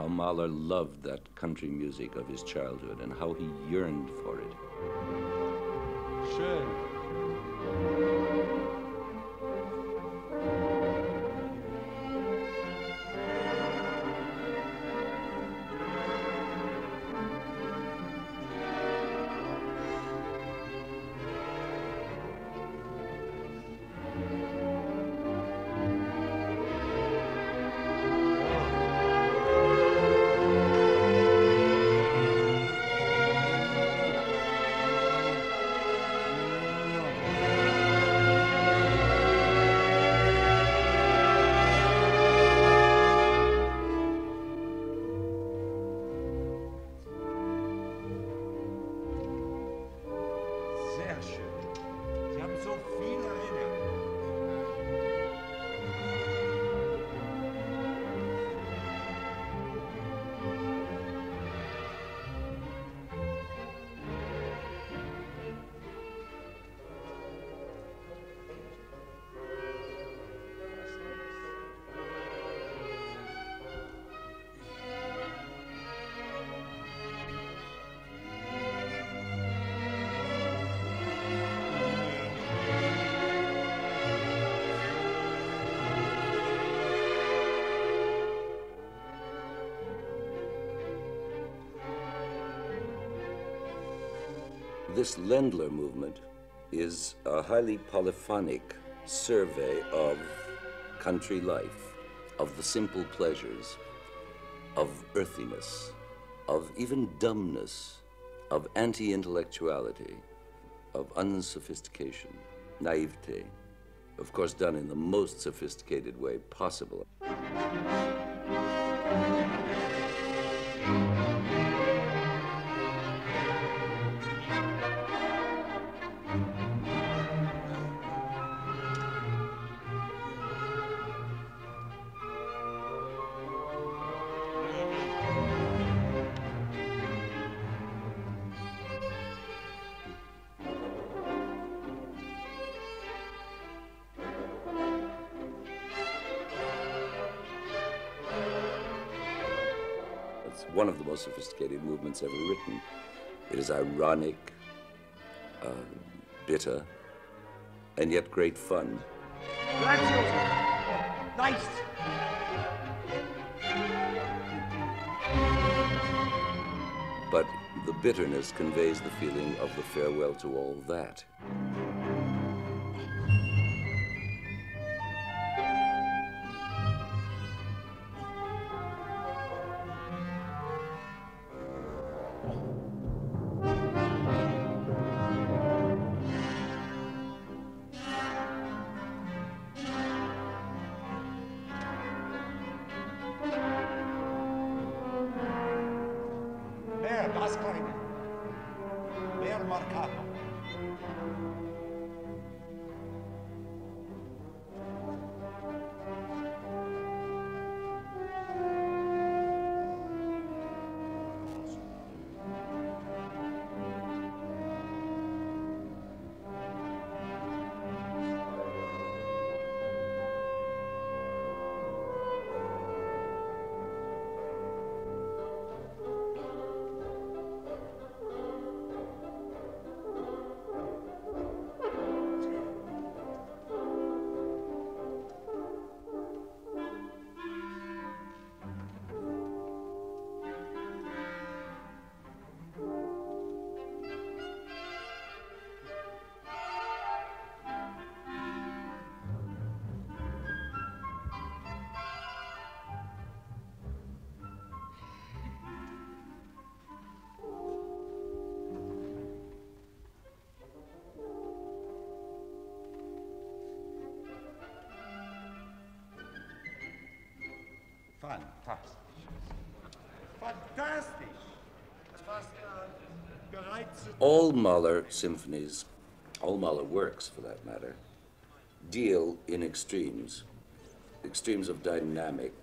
Mahler loved that country music of his childhood and how he yearned for it. Schön. This Ländler movement is a highly polyphonic survey of country life, of the simple pleasures, of earthiness, of even dumbness, of anti-intellectuality, of unsophistication, naivete, of course done in the most sophisticated way possible. One of the most sophisticated movements ever written. It is ironic, bitter, and yet great fun. Nice. But the bitterness conveys the feeling of the farewell to all that. Das kleine. Mehr marcato. Fantastisch. Fantastisch. All Mahler symphonies, all Mahler works for that matter, deal in extremes of dynamic,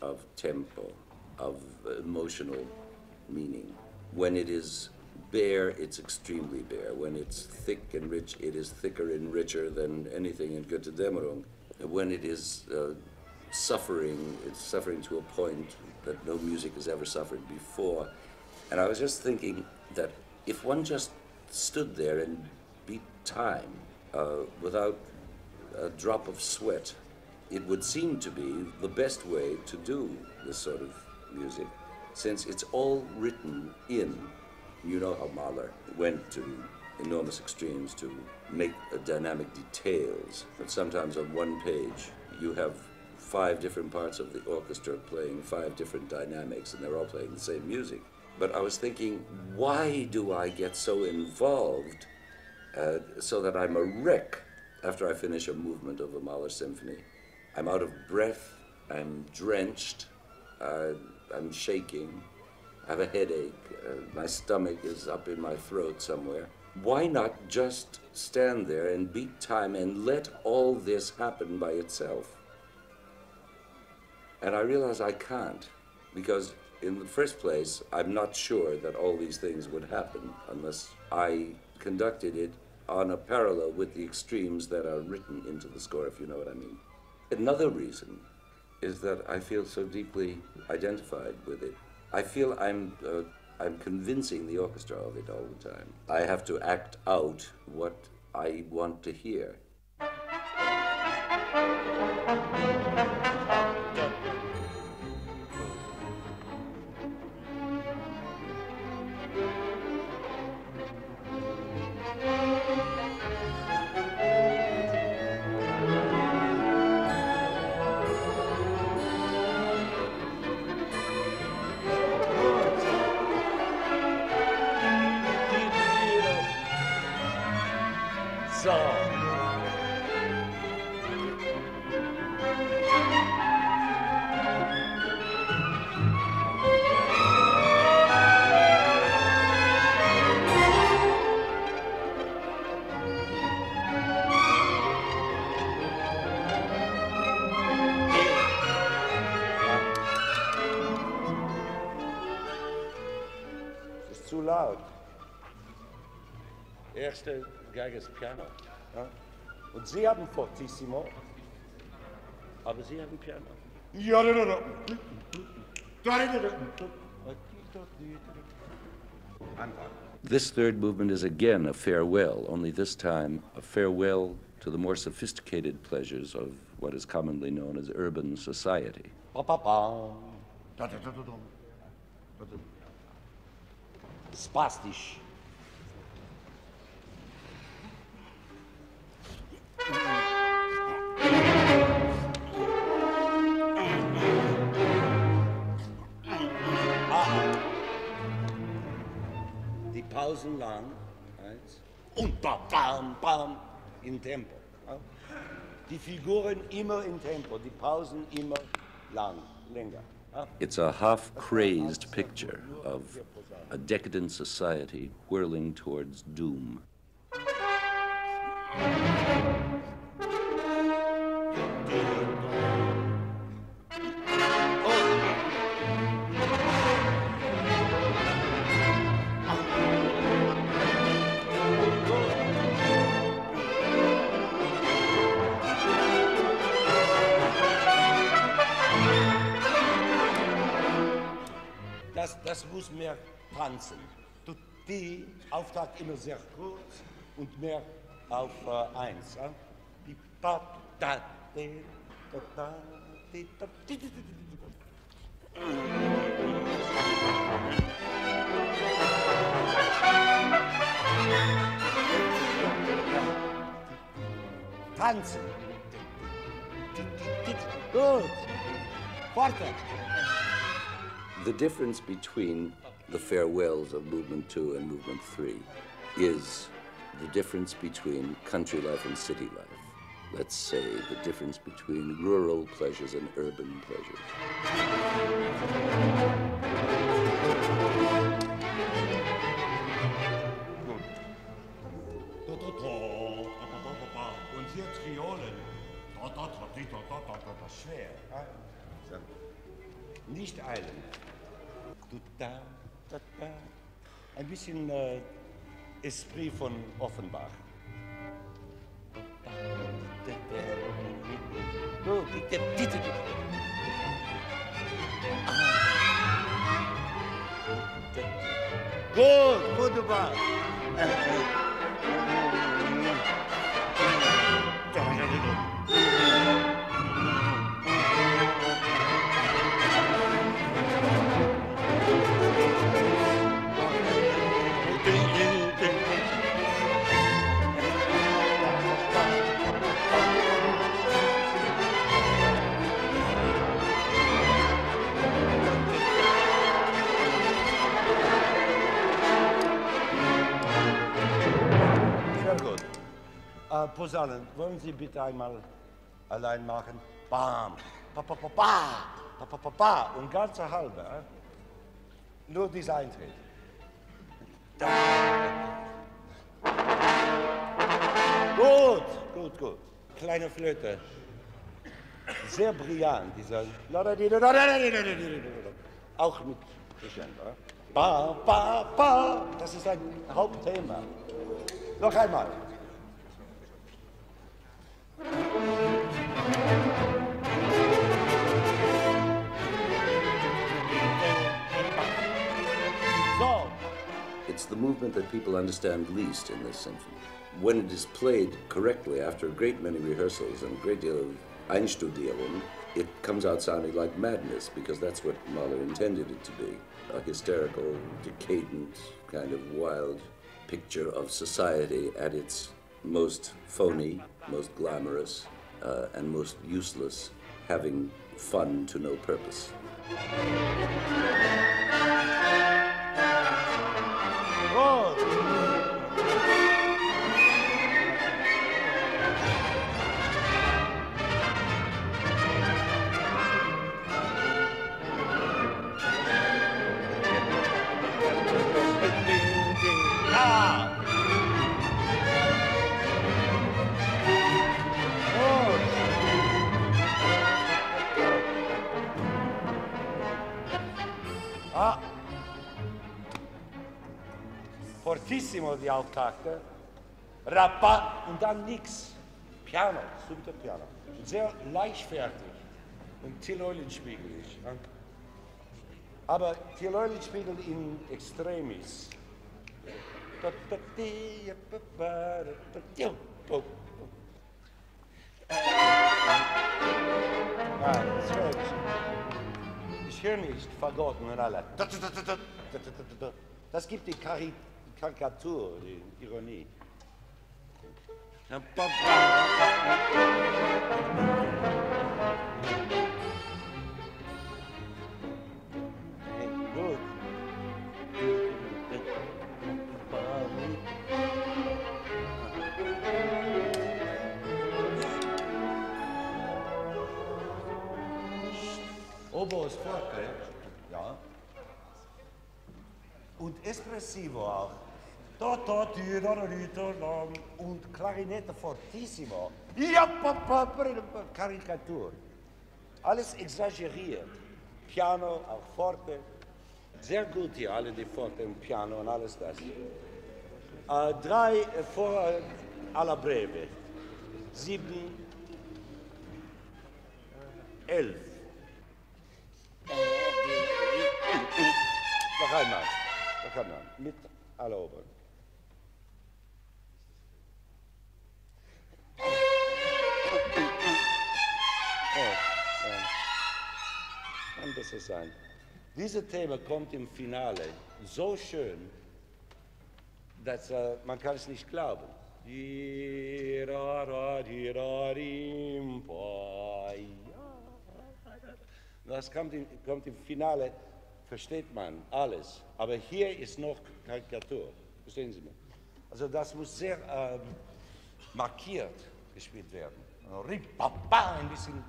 of tempo, of emotional meaning. When it is bare, it's extremely bare. When it's thick and rich, it is thicker and richer than anything in Götterdämmerung. When it is suffering, it's suffering to a point that no music has ever suffered before. And I was just thinking that if one just stood there and beat time without a drop of sweat, it would seem to be the best way to do this sort of music, since it's all written in. You know how Mahler went to enormous extremes to make dynamic details, but sometimes on one page you have 5 different parts of the orchestra playing 5 different dynamics, and they're all playing the same music. But I was thinking, why do I get so involved so that I'm a wreck after I finish a movement of a Mahler symphony? I'm out of breath, I'm drenched, I'm shaking, I have a headache, my stomach is up in my throat somewhere. Why not just stand there and beat time and let all this happen by itself? And I realize I can't, because in the first place, I'm not sure that all these things would happen unless I conducted it on a parallel with the extremes that are written into the score, if you know what I mean. Another reason is that I feel so deeply identified with it. I feel I'm convincing the orchestra of it all the time. I have to act out what I want to hear. Zu laut. Erste Geige ist Piano. Ja? Und Sie haben Fortissimo, aber Sie haben Piano. Ja, This third movement is again a farewell, only this time a farewell to the more sophisticated pleasures of what is commonly known as urban society. Spastisch. Die Pausen lang, und bam, bam, in Tempo. Die Figuren immer in Tempo, die Pausen immer lang, länger. It's a half-crazed picture of a decadent society whirling towards doom. Das muss mehr tanzen. Die Auftakt immer sehr kurz und mehr auf 1. Die pa da de da da di da di di di. Tanzen. Gut. Forte. The difference between the farewells of Movement 2 and Movement 3 is the difference between country life and city life. let's say, the difference between rural pleasures and urban pleasures. Und hier Triolen. Schwer. Nicht eilen. Ein bisschen Esprit von Offenbach. Gut, wunderbar. Posaunen, wollen Sie bitte einmal allein machen? Bam, pa pa pa pa, pa pa pa pa, und ganze halbe. Nur dieser Eintritt. Gut, gut, gut. Kleine Flöte. Sehr brillant, dieser. Auch mit Crescendo. Pa, pa, pa. Das ist ein Hauptthema. Noch einmal. So. It's the movement that people understand least in this symphony. When it is played correctly after a great many rehearsals and a great deal of Einstudierung, it comes out sounding like madness, because that's what Mahler intended it to be. A hysterical, decadent, kind of wild picture of society at its most phony, most glamorous, and most useless, having fun to no purpose. Fortissimo die Auftakte, Rappa und dann nix. Piano, super Piano. Sehr leichtfertig und Till-Eulenspiegelig. Ja? Aber Till-Eulenspiegel in Extremis. Ich höre nicht Fagotten und alle. Das gibt die Karikatur, die Ironie. Gut. Oboe ist forte, ja. Und espressivo auch. Und Klarinette fortissimo. Ja, Karikatur. Alles exageriert. Piano, auch forte. Sehr gut hier, alle die forte und Piano und alles das. 3 vor alla breve. 7, 11. Noch einmal. Noch einmal. Mit aller Oberen. Kann besser sein. Dieses Thema kommt im Finale so schön, dass man kann es nicht glauben. Das kommt im Finale, versteht man alles. Aber hier ist noch Karikatur. Verstehen Sie mich? Also das muss sehr markiert gespielt werden. Ein bisschen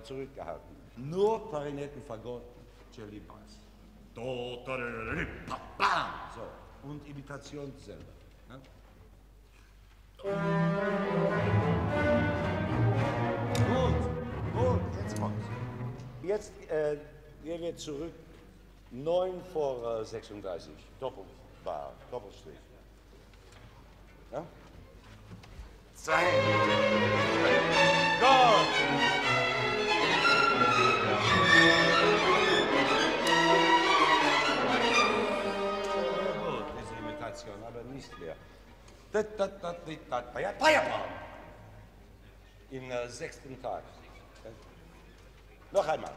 zurückgehalten. Nur Klarinetten, Fagott, Celli, Bass. So, und Imitation selber. Ja? Gut, jetzt kommt's. Jetzt gehen wir zurück. 9 vor 36. Doppelbar, Doppelstrich. Ja? Zeit. Go! Gut, diese Imitation, aber nicht mehr. Feierabend. Im 6. Tag. Noch einmal.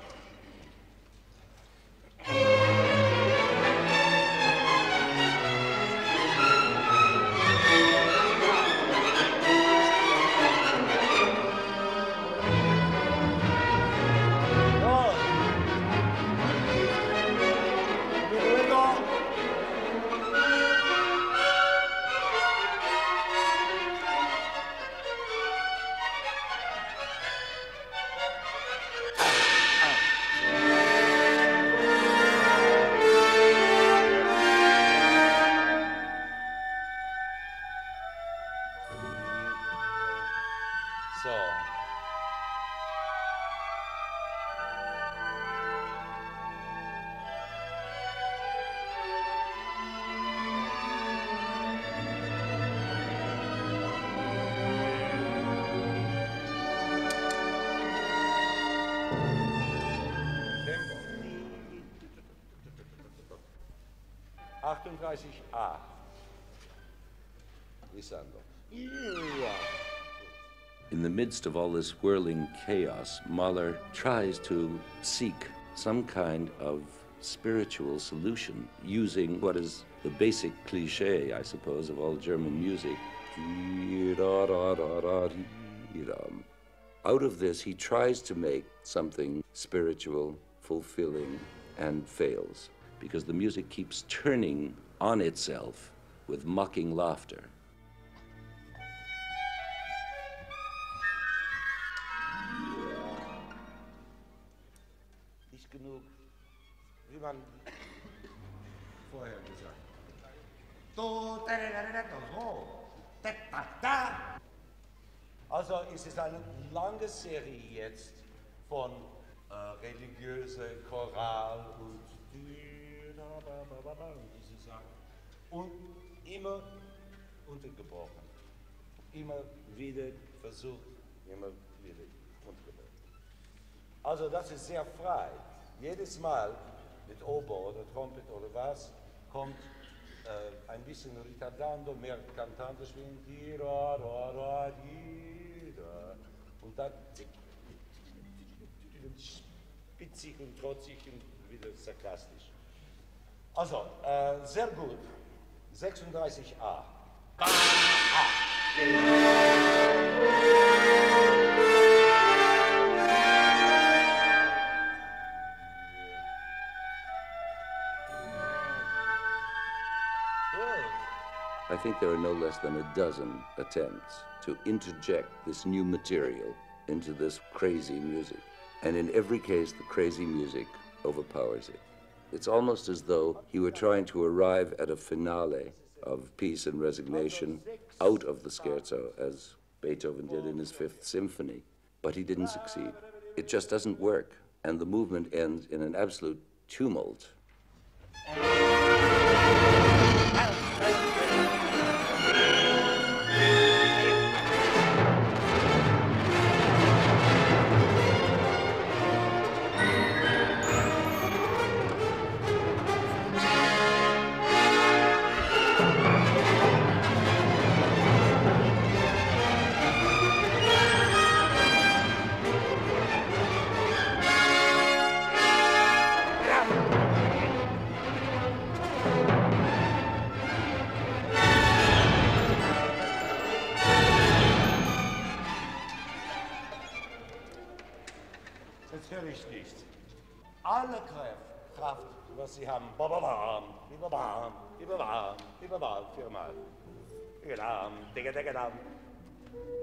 A. Lisandro. In the midst of all this whirling chaos, Mahler tries to seek some kind of spiritual solution using what is the basic cliche, I suppose, of all German music. Out of this, he tries to make something spiritual, fulfilling, and fails, because the music keeps turning on itself with mocking laughter. Nicht genug, wie man vorher gesagt hat. Also es ist eine lange Serie jetzt von religiöse Choral und diese Sachen. Und immer untergebrochen. Immer wieder versucht, immer wieder untergebrochen. Also das ist sehr frei. Jedes Mal mit Oboe oder Trompet oder was kommt ein bisschen ritardando, mehr cantando spielen. Und dann spitzig und trotzig und wieder sarkastisch. Also, sehr gut. 36a. I think there are no less than a dozen attempts to interject this new material into this crazy music. And in every case, the crazy music overpowers it. It's almost as though he were trying to arrive at a finale of peace and resignation out of the scherzo, as Beethoven did in his Fifth Symphony. But he didn't succeed. It just doesn't work. And the movement ends in an absolute tumult. Natürlich nicht. Alle Kraft, was Sie haben, bababam, bibabam, bibabam, bibabam, viermal. Digadam, digadam,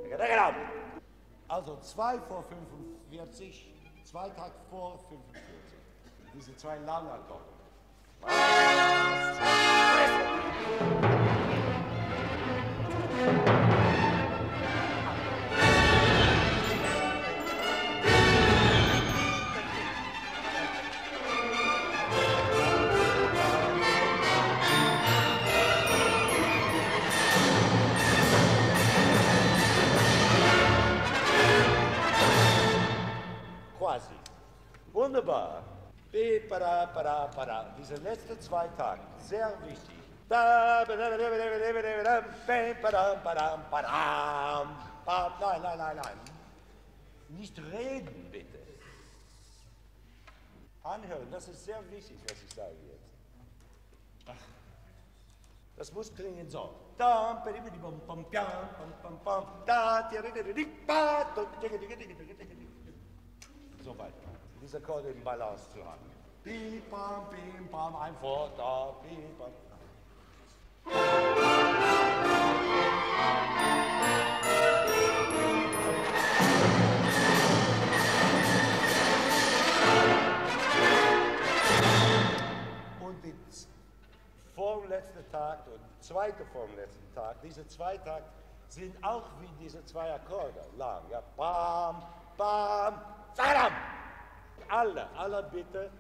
digadam. Also 2 vor 45, 2 Takt vor 45. Diese 2 Langakkorde. Quasi. Wunderbar. Diese letzten 2 Takte, sehr wichtig. Nein. Nicht reden, bitte. Anhören, das ist sehr wichtig, was ich sage jetzt. Das muss klingen so. So weiter. Diese Akkorde im Balance zu haben. Bim, bam, ein Fort, da, bim, bam. Und die vorletzte Takt und zweite vorletzte Takt, diese 2 Takte sind auch wie diese 2 Akkorde lang. Ja, bam, bam, zadam. Alle bitte.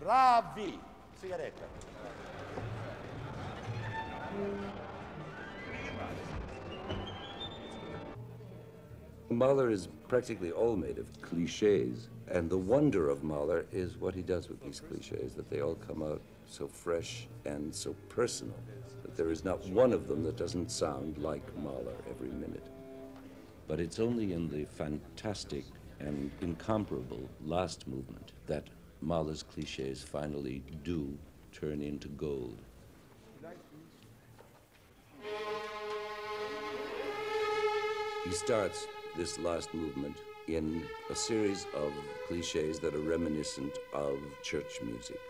Bravi! Sigaretta. Mahler is practically all made of cliches, and the wonder of Mahler is what he does with these cliches, that they all come out so fresh and so personal, that there is not one of them that doesn't sound like Mahler every minute. But it's only in the fantastic and incomparable last movement that Mahler's cliches finally do turn into gold. He starts this last movement in a series of cliches that are reminiscent of church music.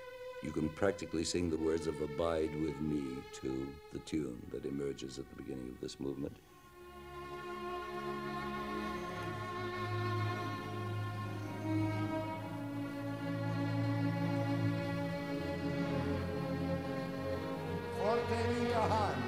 You can practically sing the words of "Abide with me" to the tune that emerges at the beginning of this movement. Forte linke Hand.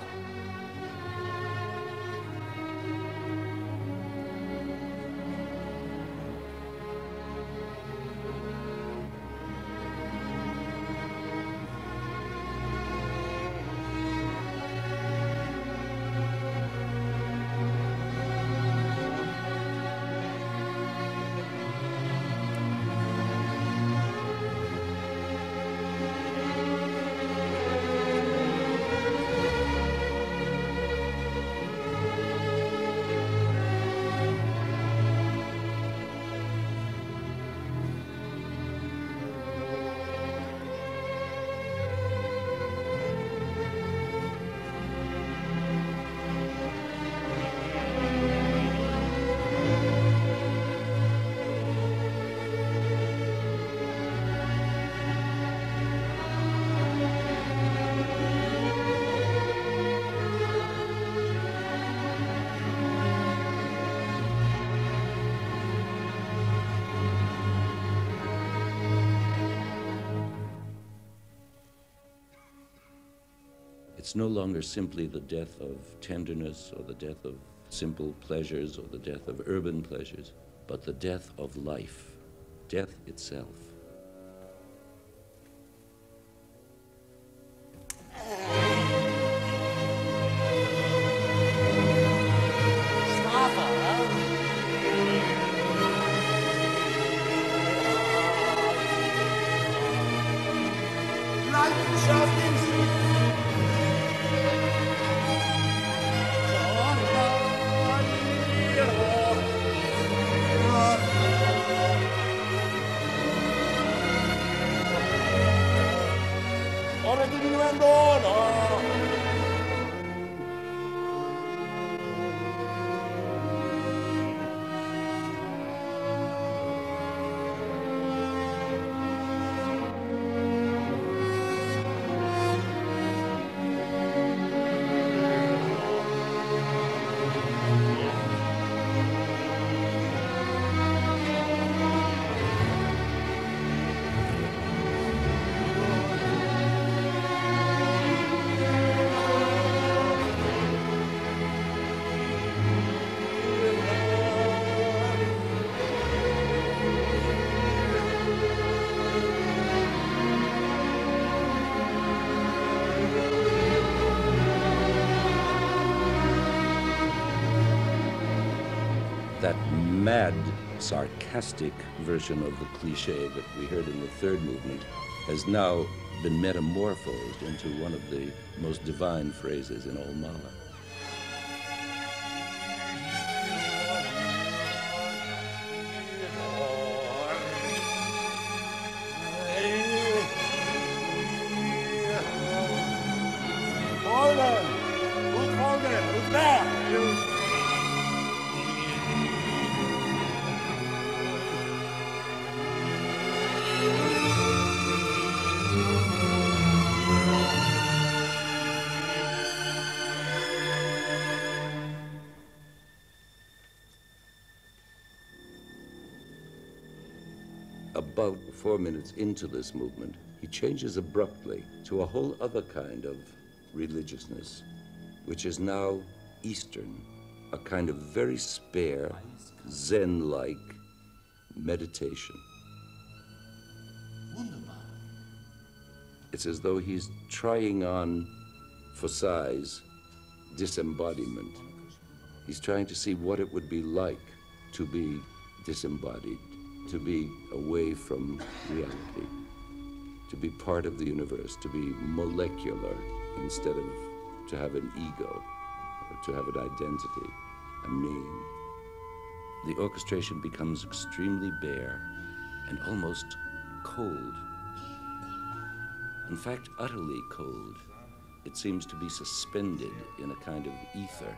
It's no longer simply the death of tenderness or the death of simple pleasures or the death of urban pleasures, but the death of life, death itself. favore, diminuendo ora. That mad, sarcastic version of the cliche that we heard in the third movement has now been metamorphosed into one of the most divine phrases in all Mahler. About 4 minutes into this movement, he changes abruptly to a whole other kind of religiousness, which is now Eastern, a kind of very spare, Zen-like meditation. It's as though he's trying on, for size, disembodiment. He's trying to see what it would be like to be disembodied, to be away from reality, to be part of the universe, to be molecular instead of to have an ego, or to have an identity, a name. The orchestration becomes extremely bare and almost cold. In fact, utterly cold. It seems to be suspended in a kind of ether.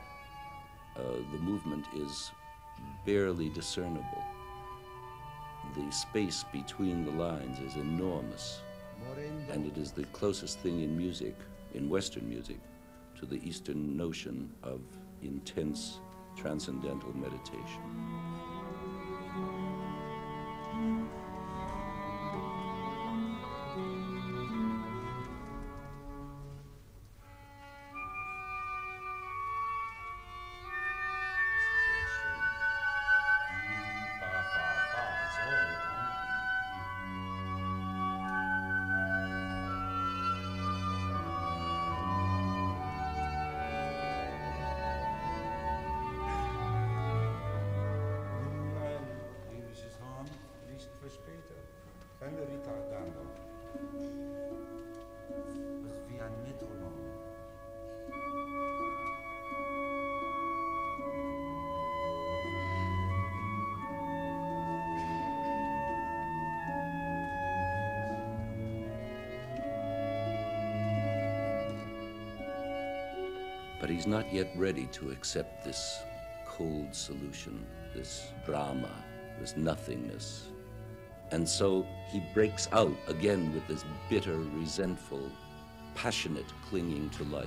The movement is barely discernible. The space between the lines is enormous, and it is the closest thing in music, in Western music, to the Eastern notion of intense transcendental meditation. But he's not yet ready to accept this cold solution, this drama, this nothingness. And so he breaks out again with this bitter, resentful, passionate clinging to life.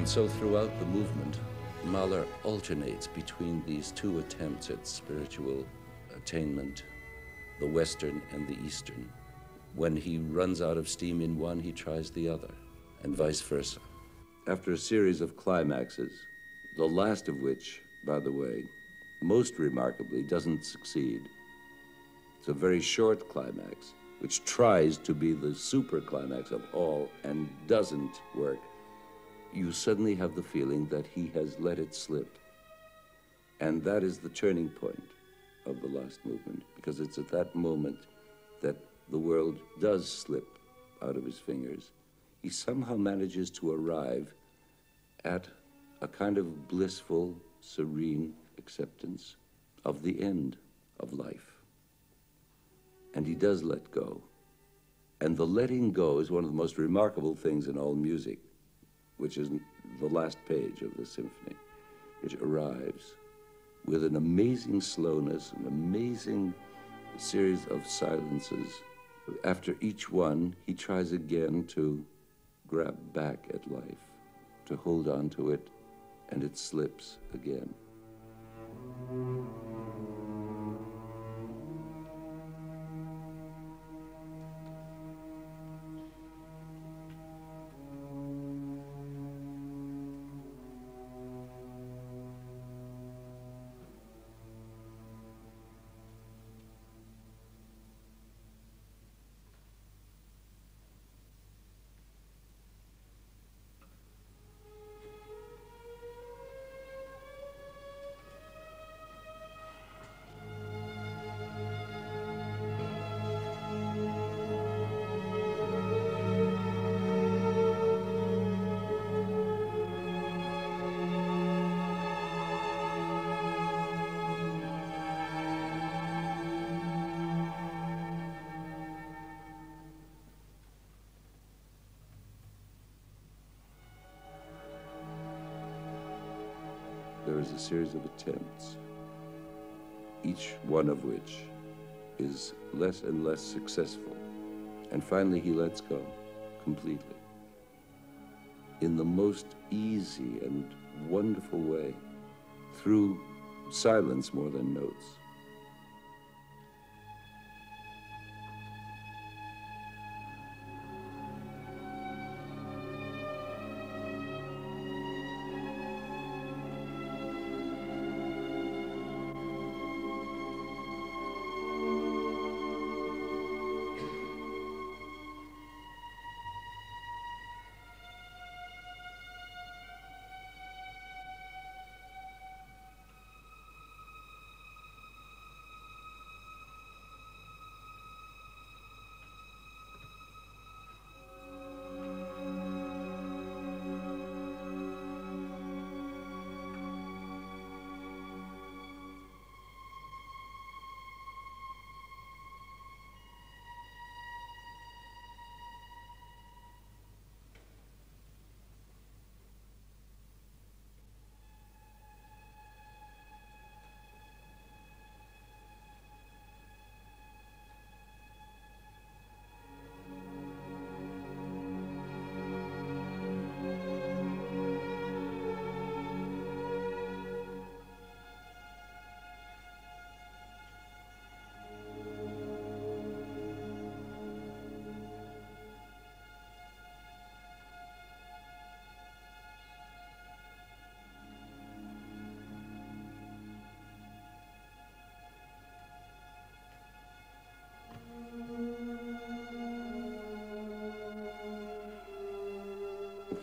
And so throughout the movement, Mahler alternates between these two attempts at spiritual attainment, the Western and the Eastern. When he runs out of steam in one, he tries the other, and vice versa. After a series of climaxes, the last of which, by the way, most remarkably doesn't succeed. It's a very short climax, which tries to be the super climax of all and doesn't work. You suddenly have the feeling that he has let it slip. And that is the turning point of the last movement, because it's at that moment that the world does slip out of his fingers. He somehow manages to arrive at a kind of blissful, serene acceptance of the end of life. And he does let go. And the letting go is one of the most remarkable things in all music, which is the last page of the symphony, which arrives with an amazing slowness, an amazing series of silences. After each one, he tries again to grab back at life, to hold on to it, and it slips again. There is a series of attempts, each one of which is less and less successful. And finally, he lets go completely in the most easy and wonderful way, through silence more than notes.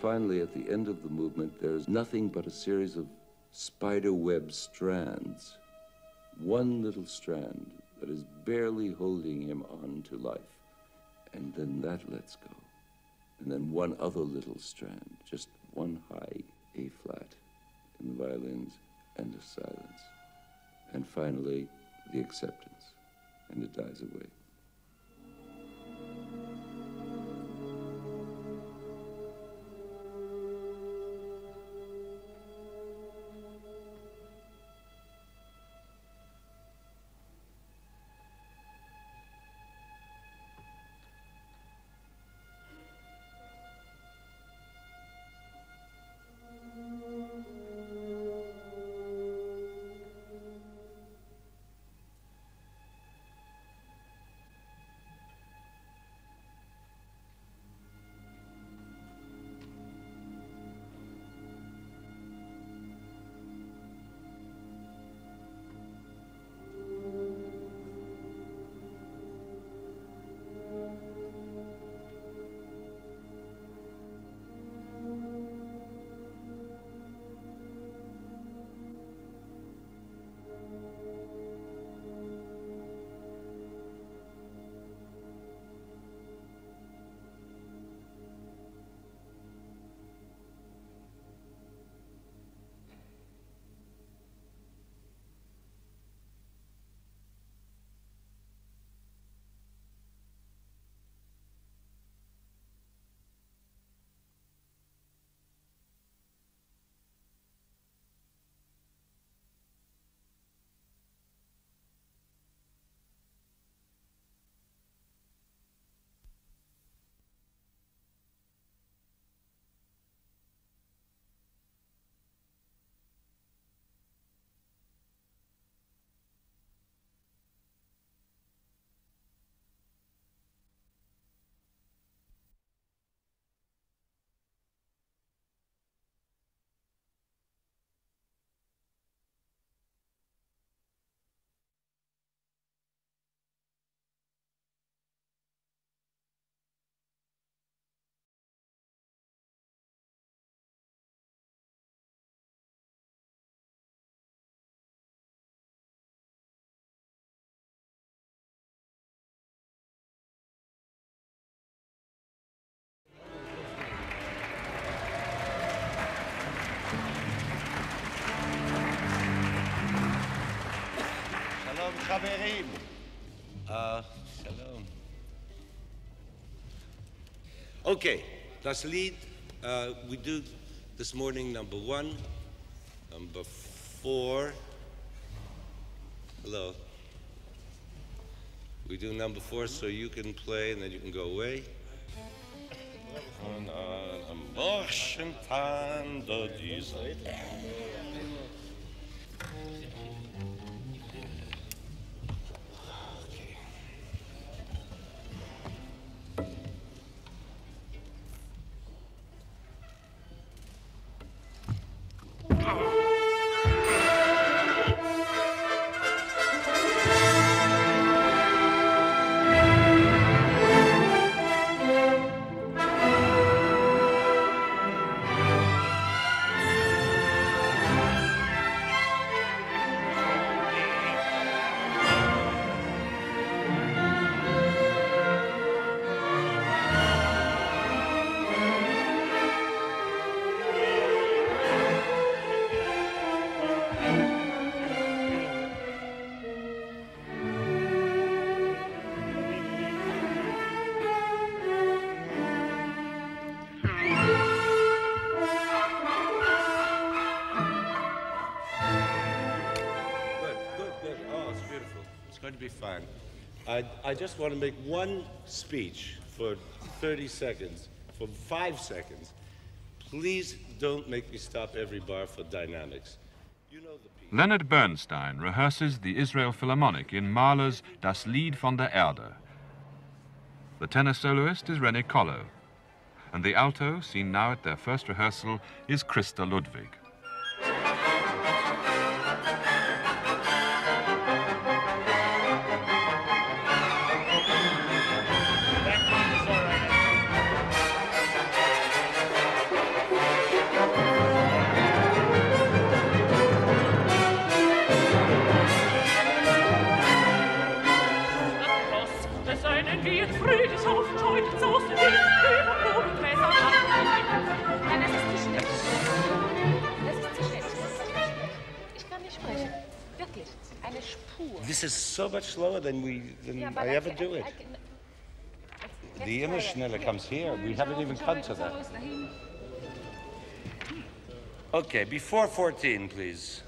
Finally, at the end of the movement, there's nothing but a series of spider-web strands. One little strand that is barely holding him on to life. And then that lets go. And then one other little strand, just one high A-flat in the violins, and a silence. And finally, the acceptance, and it dies away. Kaverim. Shalom. Okay, das Lied we do this morning, number 1, number 4. Hello. We do number 4 so you can play and then you can go away. Going to be fine. I just want to make one speech for 30 seconds, for 5 seconds. Please don't make me stop every bar for dynamics. You know the piece. Leonard Bernstein rehearses the Israel Philharmonic in Mahler's Das Lied von der Erde. The tenor soloist is René Collo, and the alto, seen now at their first rehearsal, is Christa Ludwig. This is so much slower than I ever do it. The immer schneller comes here. We haven't even come to that. Okay, before 14, please.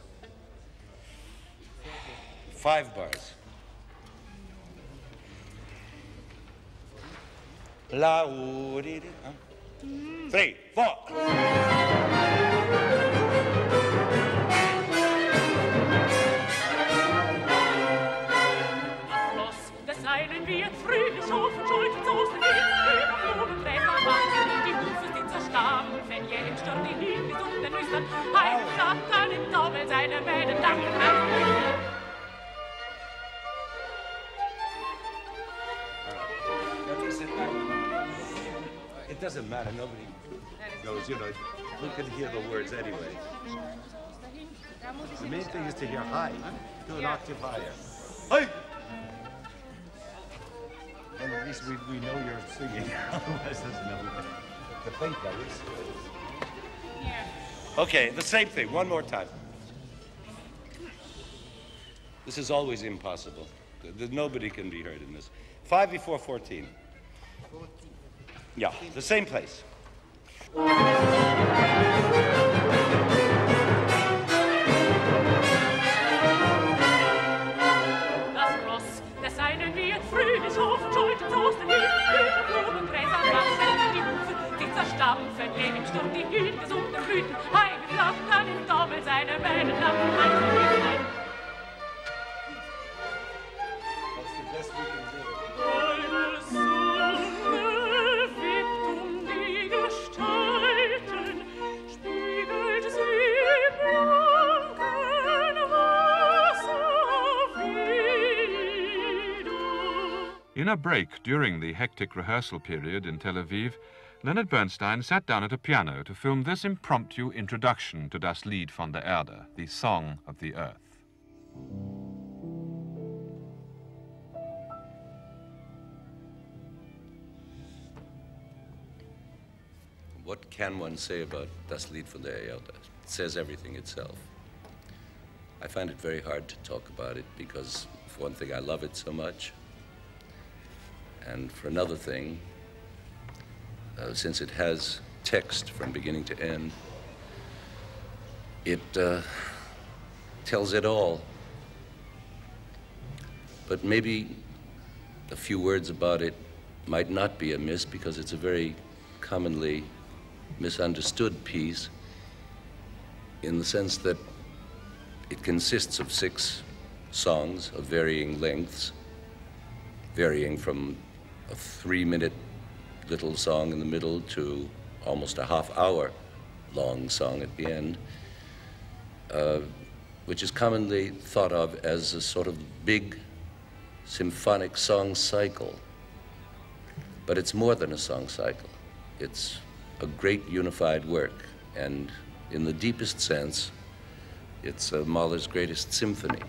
5 bars. La 3, 4. Wird fröhlich auf und schultert aus den Himmel, oben Gräser machen, die Hufe sind zerstaben, wenn ihr im Sturm die Himmel gesucht, den Nüstern, heimgeschafft an den Doppel seine Mäden, danken It doesn't matter, nobody knows, you know, who can hear the words anyway. The main thing is to hear high, do an octave higher. Hey! And at least we know you're singing. Otherwise, there's no to think that is. Okay, the same thing, one more time. This is always impossible. Nobody can be heard in this. 5 before 14. 14. Yeah, the same place. fröhlich auf und schultert aus den Himmel, oben Gräser raschen, die Hufe, die zerstampfen, lehnen im Sturm die Hühn, gesunkene Blüten, heimgeflacht an den Dommel seine Mähne, lachen ein. That's the best we can do. Deine Sonne wippt die Gestalten, spiegelt sie blanken Wasser wieder. In a break during the hectic rehearsal period in Tel Aviv, Leonard Bernstein sat down at a piano to film this impromptu introduction to Das Lied von der Erde, the Song of the Earth. What can one say about Das Lied von der Erde? It says everything itself. I find it very hard to talk about it because For one thing, I love it so much. And for another thing, since it has text from beginning to end, it tells it all. But maybe a few words about it might not be amiss, because it's a very commonly misunderstood piece, in the sense that it consists of 6 songs of varying lengths, varying from a 3-minute little song in the middle to almost a half-hour long song at the end, which is commonly thought of as a sort of big symphonic song cycle. But it's more than a song cycle. It's a great unified work, and in the deepest sense, it's Mahler's greatest symphony,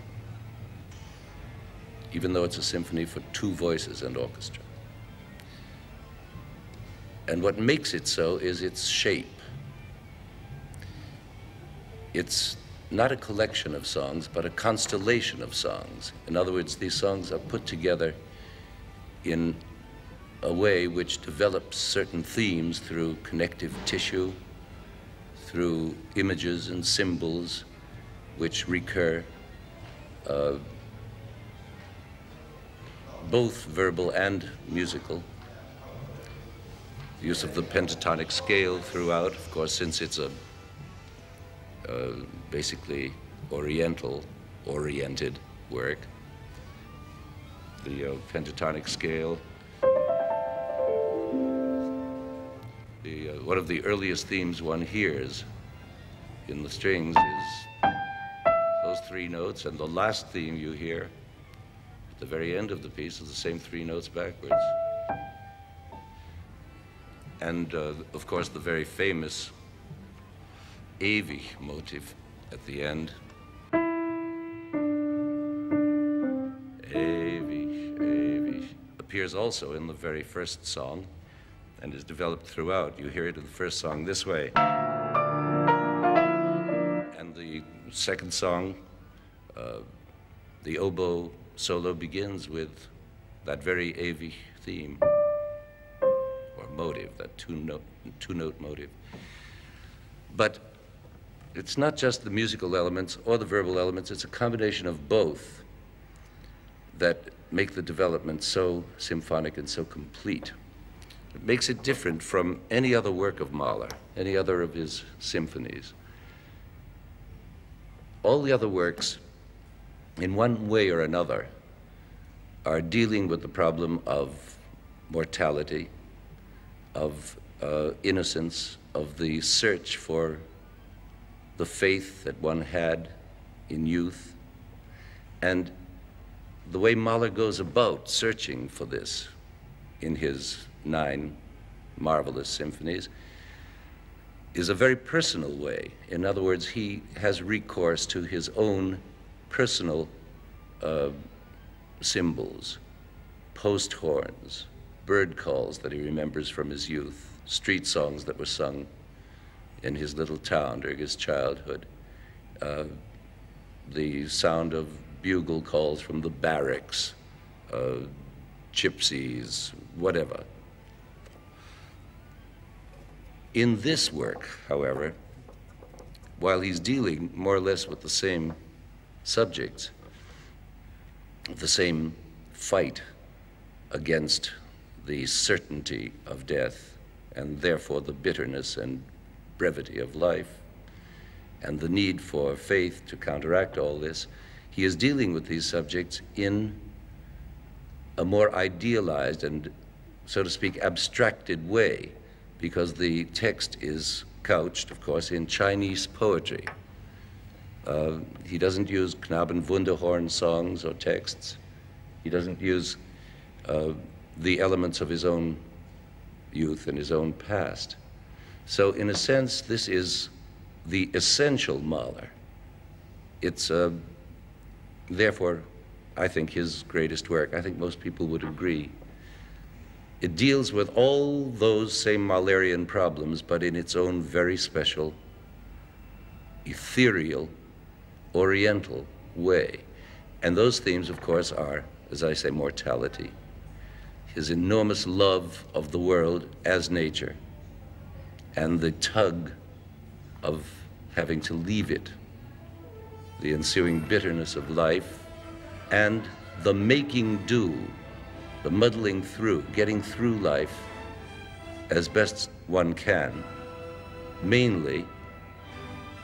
even though it's a symphony for 2 voices and orchestra. And what makes it so is its shape. It's not a collection of songs, but a constellation of songs. In other words, these songs are put together in a way which develops certain themes through connective tissue, through images and symbols which recur, both verbal and musical. The use of the pentatonic scale throughout, of course, since it's a basically oriented work. The pentatonic scale. One of the earliest themes one hears in the strings is those 3 notes, and the last theme you hear at the very end of the piece is the same 3 notes backwards. And of course, the very famous ewig motive at the end. Ewig, ewig appears also in the very first song and is developed throughout. You hear it in the first song this way. And the second song, the oboe solo begins with that very ewig theme, or motive, that two-note motive. But it's not just the musical elements or the verbal elements, it's a combination of both that make the development so symphonic and so complete. It makes it different from any other work of Mahler, any other of his symphonies. All the other works, in one way or another, are dealing with the problem of mortality, of innocence, of the search for the faith that one had in youth. And the way Mahler goes about searching for this in his 9 marvelous symphonies is a very personal way. In other words, he has recourse to his own personal symbols, post horns, bird calls that he remembers from his youth, street songs that were sung in his little town during his childhood, the sound of bugle calls from the barracks, gypsies, whatever. In this work, however, while he's dealing more or less with the same subjects, the same fight against the certainty of death, and therefore the bitterness and brevity of life, and the need for faith to counteract all this, he is dealing with these subjects in a more idealized and, so to speak, abstracted way, because the text is couched, of course, in Chinese poetry. He doesn't use Knabenwunderhorn songs or texts. He doesn't use the elements of his own youth and his own past. So in a sense, this is the essential Mahler. It's therefore, I think, his greatest work. I think most people would agree. It deals with all those same Mahlerian problems, but in its own very special, ethereal, oriental way. And those themes, of course, are, as I say, mortality, his enormous love of the world as nature, and the tug of having to leave it, the ensuing bitterness of life, and the making do, the muddling through, getting through life as best one can, mainly,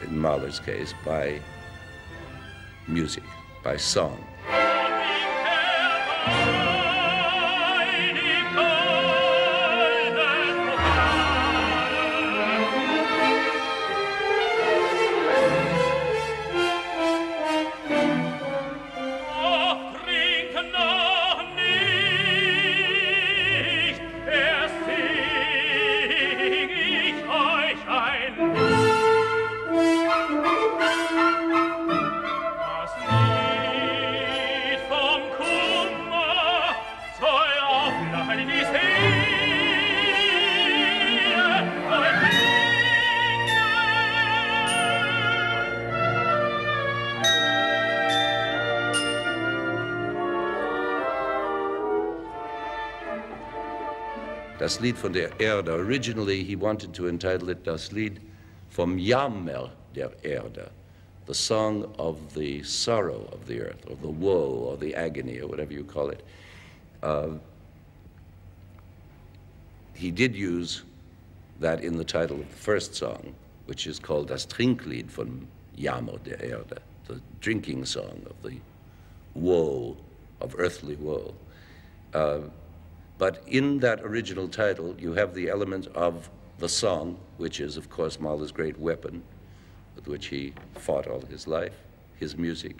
in Mahler's case, by music, by song. Das Lied von der Erde. Originally, he wanted to entitle it Das Lied vom Jammer der Erde, the song of the sorrow of the earth, or the woe, or the agony, or whatever you call it. He did use that in the title of the first song, which is called Das Trinklied von Jammer der Erde, the drinking song of the woe, of earthly woe. But in that original title, you have the element of the song, which is, of course, Mahler's great weapon, with which he fought all his life, his music.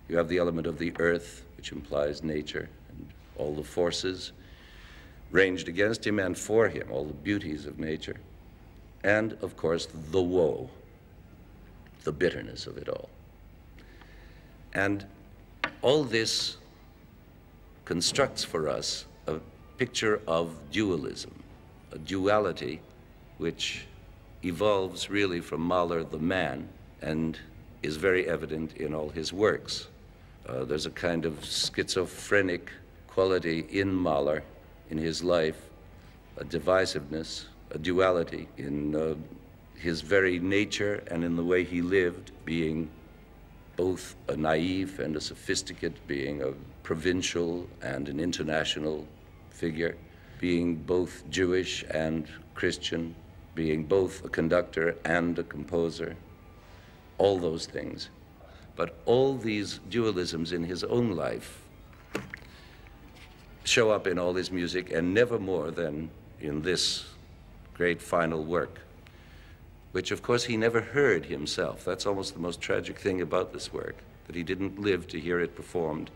You have the element of the earth, which implies nature and all the forces ranged against him and for him, all the beauties of nature. And, of course, the woe, the bitterness of it all. And all this constructs for us a picture of dualism, a duality which evolves really from Mahler the man and is very evident in all his works. There's a kind of schizophrenic quality in Mahler, in his life, a divisiveness, a duality in his very nature and in the way he lived, being both a naive and a sophisticate, being a provincial and an international figure, being both Jewish and Christian, being both a conductor and a composer, all those things. But all these dualisms in his own life show up in all his music, and never more than in this great final work, which of course he never heard himself. That's almost the most tragic thing about this work, that he didn't live to hear it performed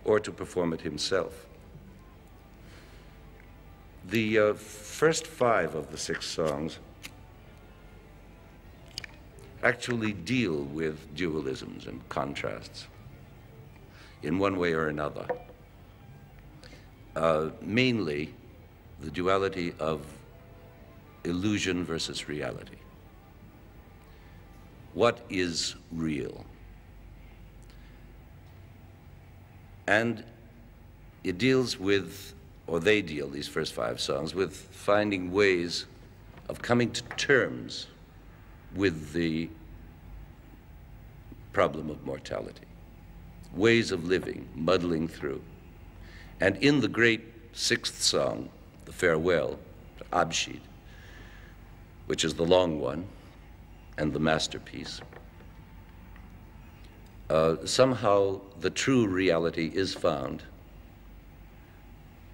or to perform it himself. The first 5 of the 6 songs actually deal with dualisms and contrasts in one way or another. Mainly the duality of illusion versus reality. What is real? And it deals with, or they deal, these first 5 songs, with finding ways of coming to terms with the problem of mortality, ways of living, muddling through. And in the great 6th song, the farewell, the Abschied, which is the long one and the masterpiece, somehow the true reality is found,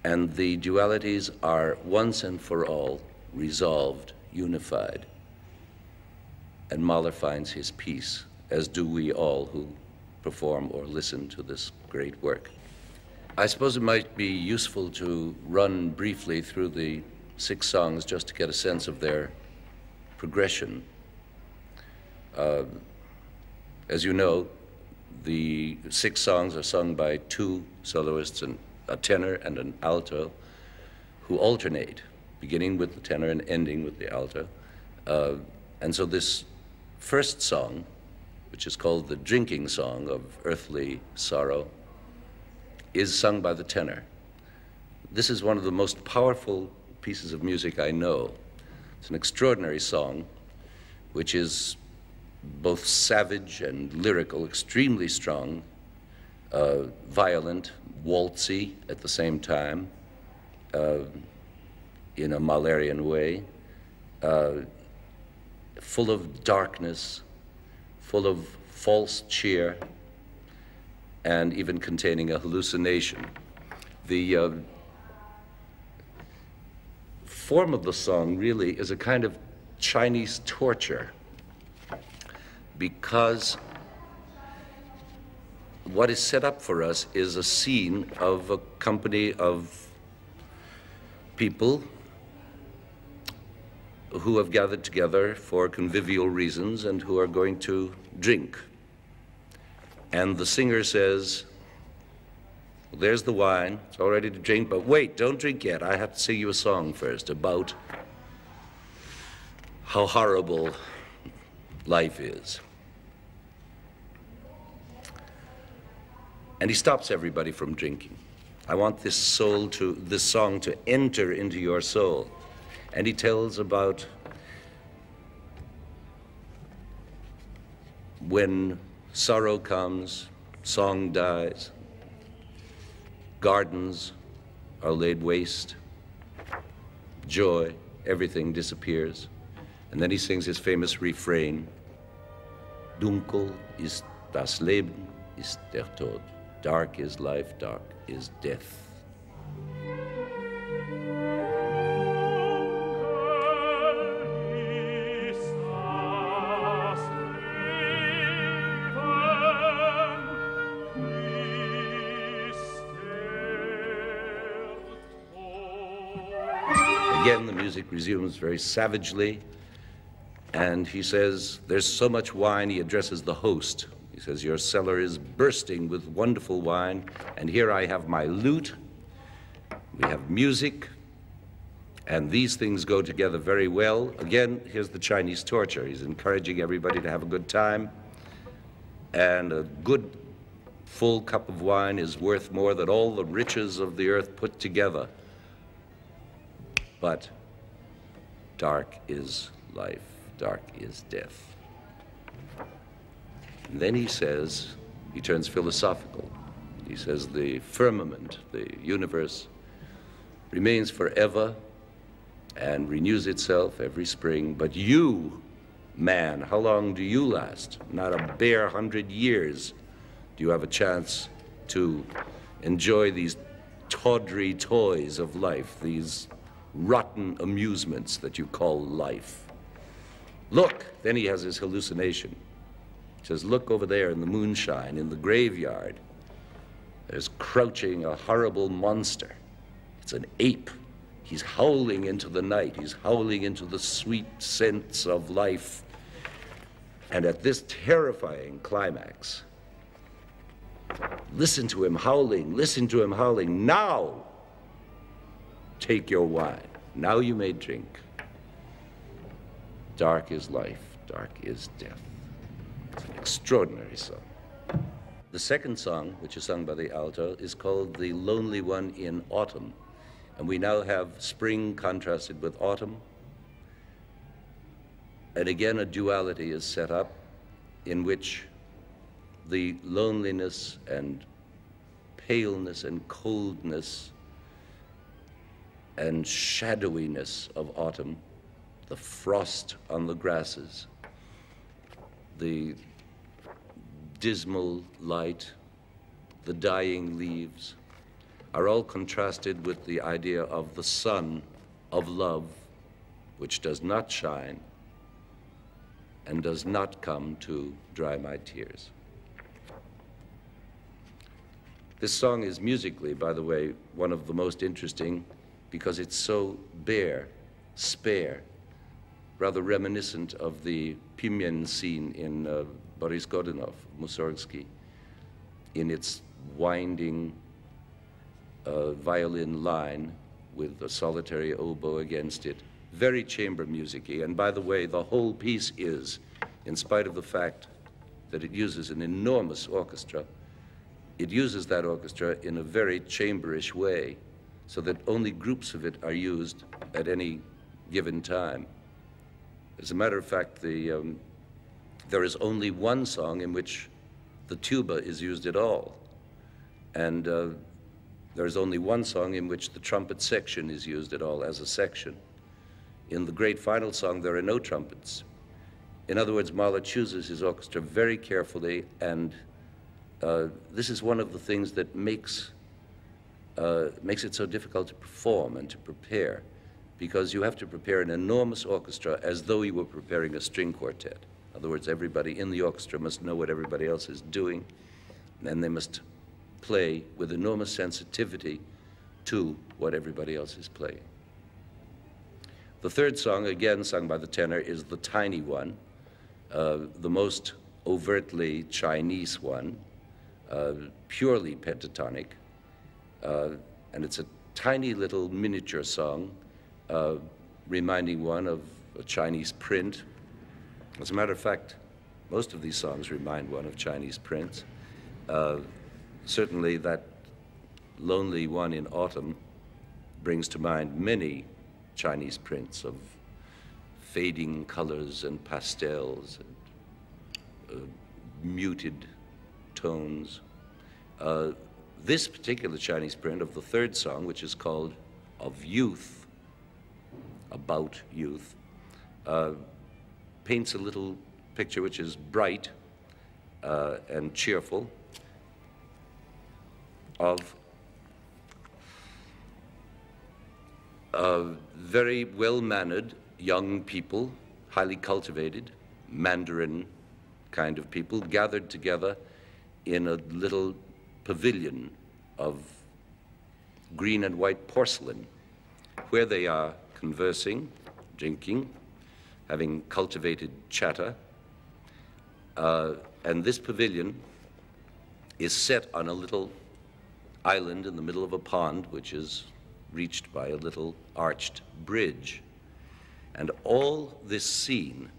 and the dualities are once and for all resolved, unified, and Mahler finds his peace, as do we all who perform or listen to this great work. I suppose it might be useful to run briefly through the 6 songs just to get a sense of their progression. As you know, the 6 songs are sung by 2 soloists, and a tenor and an alto, who alternate, beginning with the tenor and ending with the alto. And so this first song which is called the drinking song of earthly sorrow, is sung by the tenor. This is one of the most powerful pieces of music I know. It's an extraordinary song, which is both savage and lyrical, extremely strong, violent, waltzy at the same time, in a Mahlerian way, full of darkness, full of false cheer, and even containing a hallucination. The form of the song really is a kind of Chinese torture, because what is set up for us is a scene of a company of people who have gathered together for convivial reasons and who are going to drink. And the singer says, well, there's the wine, it's all ready to drink, but wait, don't drink yet. I have to sing you a song first about how horrible life is. And he stops everybody from drinking. I want this song to enter into your soul. And he tells about when sorrow comes, song dies, gardens are laid waste, joy, everything disappears. And then he sings his famous refrain, Dunkel ist das Leben, ist der Tod. Dark is life, dark is death. Again, the music resumes very savagely, and he says, there's so much wine. He addresses the host. He says, your cellar is bursting with wonderful wine, and here I have my lute, we have music, and these things go together very well. Again, here's the Chinese torture. He's encouraging everybody to have a good time, and a good full cup of wine is worth more than all the riches of the earth put together. But dark is life, dark is death. And then he says, he turns philosophical. He says the firmament, the universe, remains forever and renews itself every spring. But you, man, how long do you last? Not a bare 100 years do you have a chance to enjoy these tawdry toys of life, these rotten amusements that you call life. Look, then he has his hallucination. He says, look over there in the moonshine, in the graveyard. There's crouching a horrible monster. It's an ape. He's howling into the night. He's howling into the sweet scents of life. And at this terrifying climax, listen to him howling, listen to him howling. Now, take your wine. Now you may drink. Dark is life, dark is death. It's an extraordinary song. The second song, which is sung by the alto, is called The Lonely One in Autumn. And we now have spring contrasted with autumn. And again, a duality is set up in which the loneliness and paleness and coldness and shadowiness of autumn, the frost on the grasses, the dismal light, the dying leaves, are all contrasted with the idea of the sun of love, which does not shine and does not come to dry my tears. This song is musically, by the way, one of the most interesting because it's so bare, spare, rather reminiscent of the Pimien scene in Boris Godunov, Mussorgsky, in its winding violin line with a solitary oboe against it. Very chamber music-y. And by the way, the whole piece is, in spite of the fact that it uses an enormous orchestra. It uses that orchestra in a very chamberish way, so that only groups of it are used at any given time. As a matter of fact, there is only one song in which the tuba is used at all, and there is only one song in which the trumpet section is used at all as a section. In the great final song, there are no trumpets. In other words, Mahler chooses his orchestra very carefully, and this is one of the things that makes it so difficult to perform and to prepare, because you have to prepare an enormous orchestra as though you were preparing a string quartet. In other words, everybody in the orchestra must know what everybody else is doing, and they must play with enormous sensitivity to what everybody else is playing. The third song, again sung by the tenor, is the tiny one, the most overtly Chinese one, purely pentatonic, and it's a tiny little miniature song reminding one of a Chinese print. As a matter of fact, most of these songs remind one of Chinese prints. Certainly that lonely one in autumn brings to mind many Chinese prints of fading colors and pastels and muted tones. This particular Chinese print of the third song, which is called Of Youth, about youth, paints a little picture which is bright and cheerful of very well-mannered young people, highly cultivated, Mandarin kind of people, gathered together in a little pavilion of green and white porcelain, where they are conversing, drinking, having cultivated chatter. And this pavilion is set on a little island in the middle of a pond, which is reached by a little arched bridge. And all this scene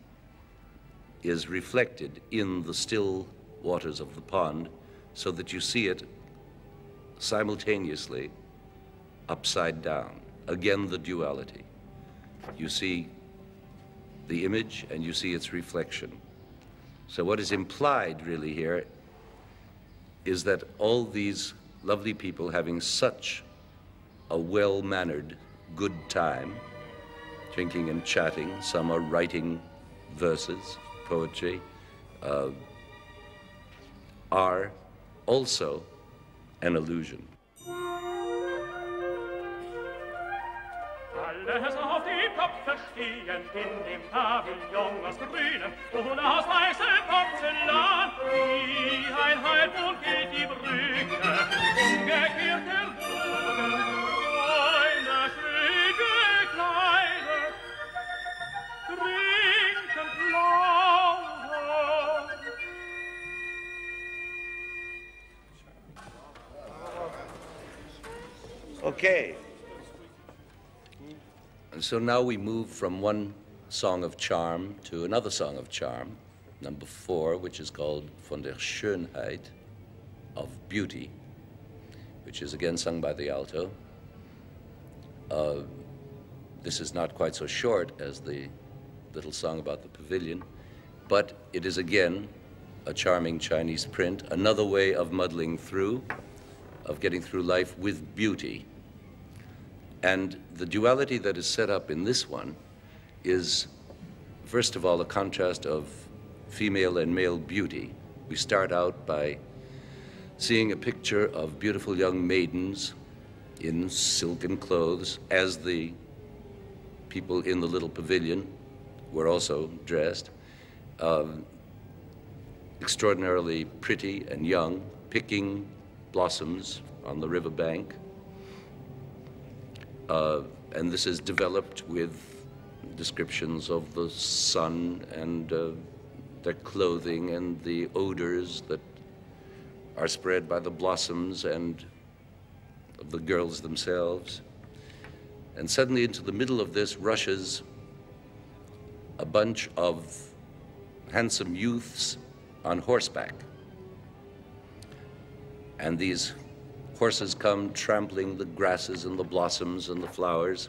is reflected in the still waters of the pond, so that you see it simultaneously upside down. Again, the duality. You see the image and you see its reflection. So what is implied really here is that all these lovely people having such a well-mannered, good time, drinking and chatting, some are writing verses, poetry, are also an illusion. Alles auf die Köpfe stehen in dem Pavillon aus Grünem und aus weißem Porzellan. Wie ein Halbmond geht die Brücke, umgekehrt der Bogen. Freunde, schräge Kleider, trinken plaudern. Okay. And so now we move from one song of charm to another song of charm, number 4, which is called Von der Schönheit, of beauty, which is again sung by the alto. This is not quite so short as the little song about the pavilion, but it is again a charming Chinese print, another way of muddling through, of getting through life with beauty. And the duality that is set up in this one is, first of all, a contrast of female and male beauty. We start out by seeing a picture of beautiful young maidens in silken clothes, as the people in the little pavilion were also dressed, extraordinarily pretty and young, picking blossoms on the riverbank. And this is developed with descriptions of the sun and their clothing and the odors that are spread by the blossoms and of the girls themselves. And suddenly into the middle of this rushes a bunch of handsome youths on horseback. And these horses come trampling the grasses and the blossoms and the flowers,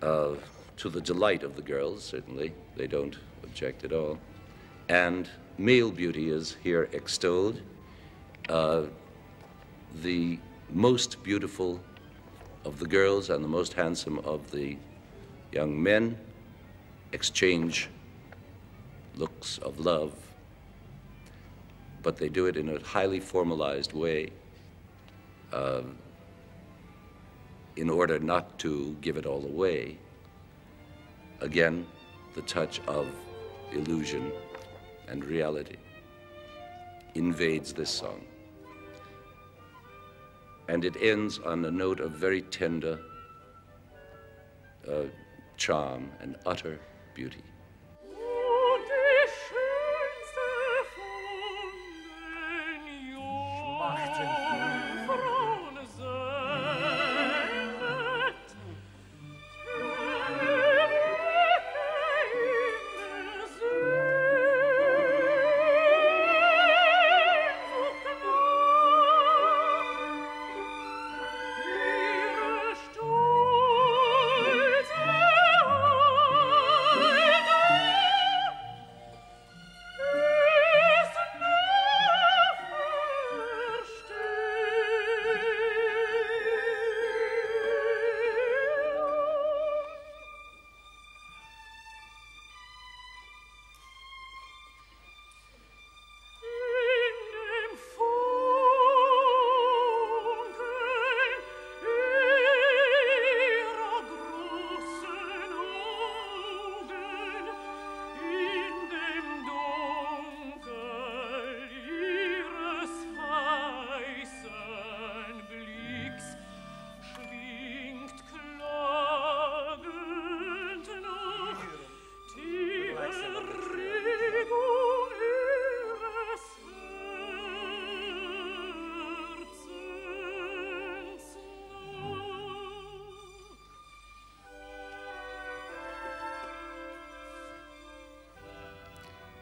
to the delight of the girls, certainly. They don't object at all. And male beauty is here extolled. The most beautiful of the girls and the most handsome of the young men exchange looks of love, but they do it in a highly formalized way in order not to give it all away. Again, the touch of illusion and reality invades this song. And it ends on a note of very tender charm and utter beauty.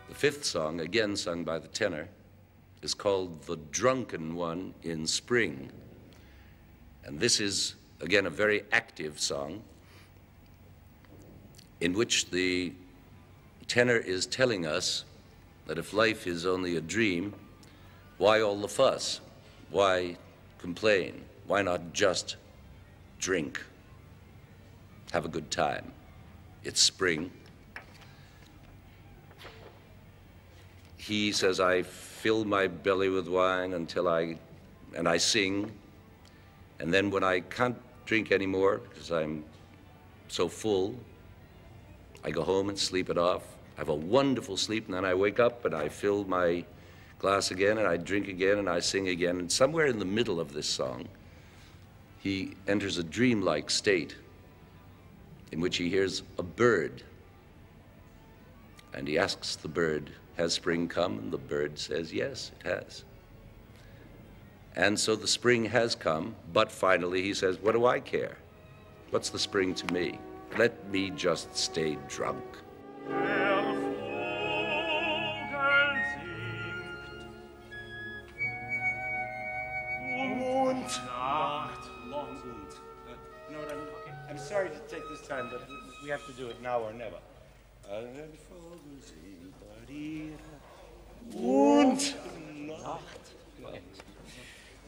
The fifth song, again sung by the tenor, is called The Drunken One in Spring. And this is, again, a very active song in which the tenor is telling us that if life is only a dream, why all the fuss? Why complain? Why not just drink? Have a good time. It's spring. He says, I fill my belly with wine until I sing. And then when I can't drink anymore because I'm so full, I go home and sleep it off. I have a wonderful sleep, and then I wake up and I fill my glass again and I drink again and I sing again. And somewhere in the middle of this song, he enters a dreamlike state in which he hears a bird. And he asks the bird, has spring come? And the bird says, yes, it has. And so the spring has come, but finally he says, what do I care? What's the spring to me? Let me just stay drunk. I'm sorry to take this time, but we have to do it now or never. Und Nacht.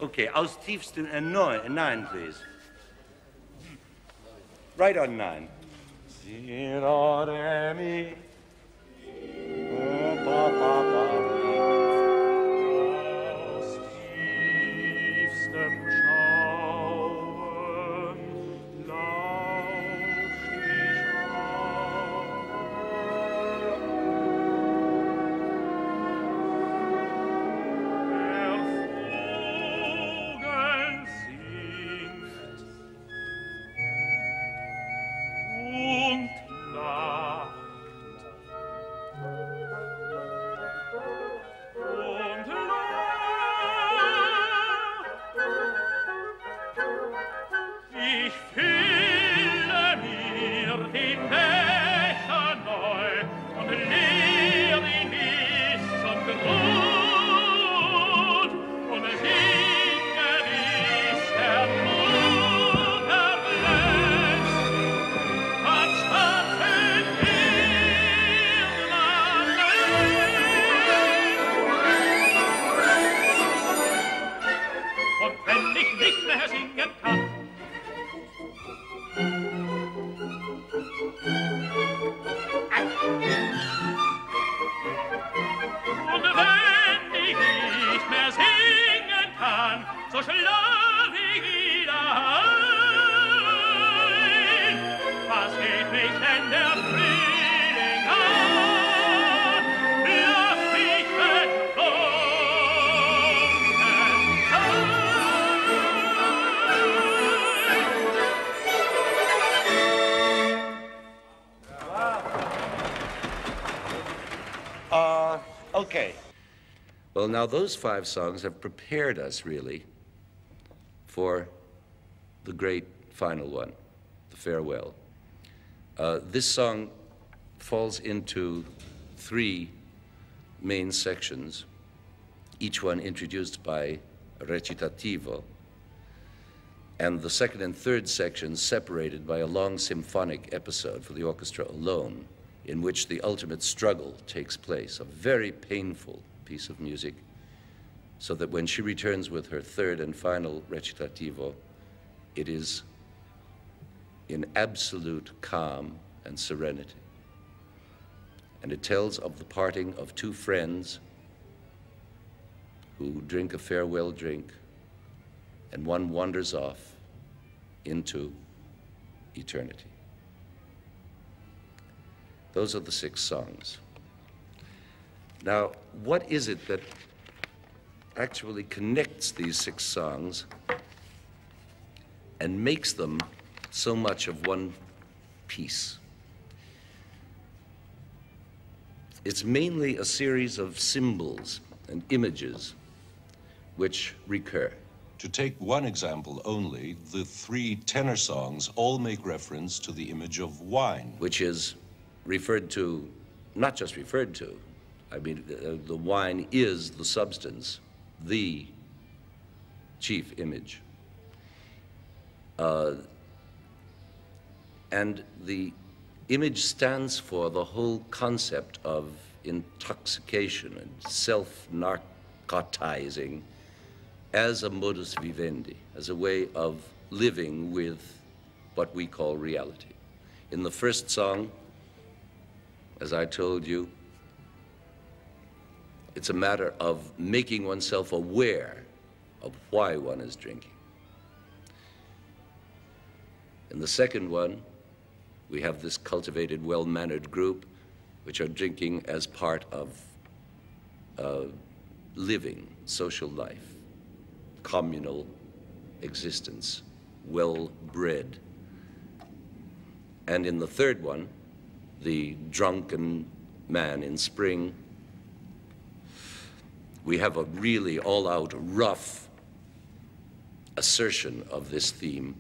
Okay, aus tiefstem nine, please. Right on 9. So schlaf ich wieder ein. Was geht mich denn der Frühling an? Lass mich Okay. Well, now those 5 songs have prepared us, really, for the great final one, the farewell. This song falls into 3 main sections, each one introduced by a recitativo, and the second and third sections separated by a long symphonic episode for the orchestra alone, in which the ultimate struggle takes place, a very painful piece of music, so that when she returns with her third and final recitativo, it is in absolute calm and serenity. And it tells of the parting of 2 friends who drink a farewell drink, and one wanders off into eternity. Those are the 6 songs. Now, what is it that actually connects these 6 songs and makes them so much of one piece? It's mainly a series of symbols and images which recur. To take one example only, the 3 tenor songs all make reference to the image of wine. Which is referred to, not just referred to, I mean, the wine is the substance, the chief image. And the image stands for the whole concept of intoxication and self-narcotizing as a modus vivendi, as a way of living with what we call reality. In the first song, as I told you, it's a matter of making oneself aware of why one is drinking. In the second one, we have this cultivated, well-mannered group which are drinking as part of living social life, communal existence, well-bred. And in the third one, the drunken man in spring, we have a really all-out rough assertion of this theme,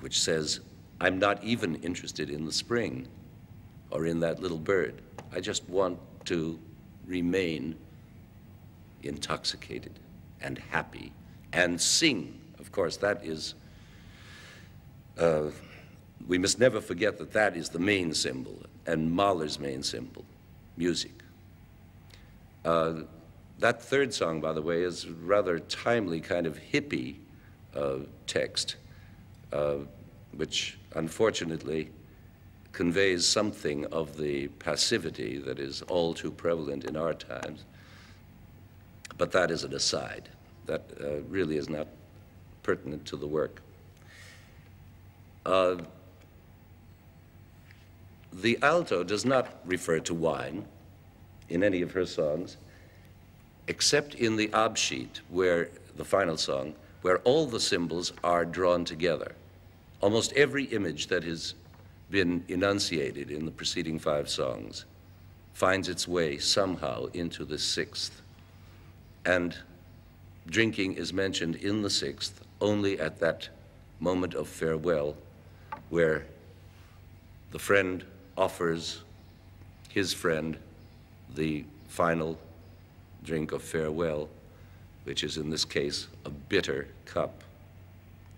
which says, I'm not even interested in the spring or in that little bird. I just want to remain intoxicated and happy and sing. Of course, that is, we must never forget that that is the main symbol, and Mahler's main symbol, music. That third song, by the way, is a rather timely kind of hippie text, which unfortunately conveys something of the passivity that is all too prevalent in our times. But that is an aside. That really is not pertinent to the work. The alto does not refer to wine in any of her songs, except in the Abschied, where the final song, where all the symbols are drawn together. Almost every image that has been enunciated in the preceding 5 songs finds its way somehow into the 6th. And drinking is mentioned in the 6th only at that moment of farewell, where the friend offers his friend the final drink of farewell, which is in this case a bitter cup.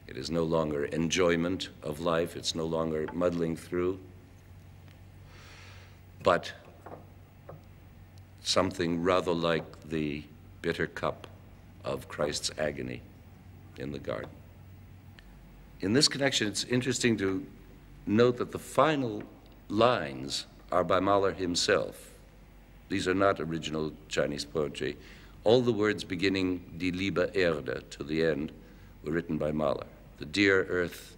It is no longer enjoyment of life, it's no longer muddling through, but something rather like the bitter cup of Christ's agony in the garden. In this connection, it's interesting to note that the final lines are by Mahler himself. These are not original Chinese poetry. All the words beginning Die liebe Erde to the end were written by Mahler. The dear earth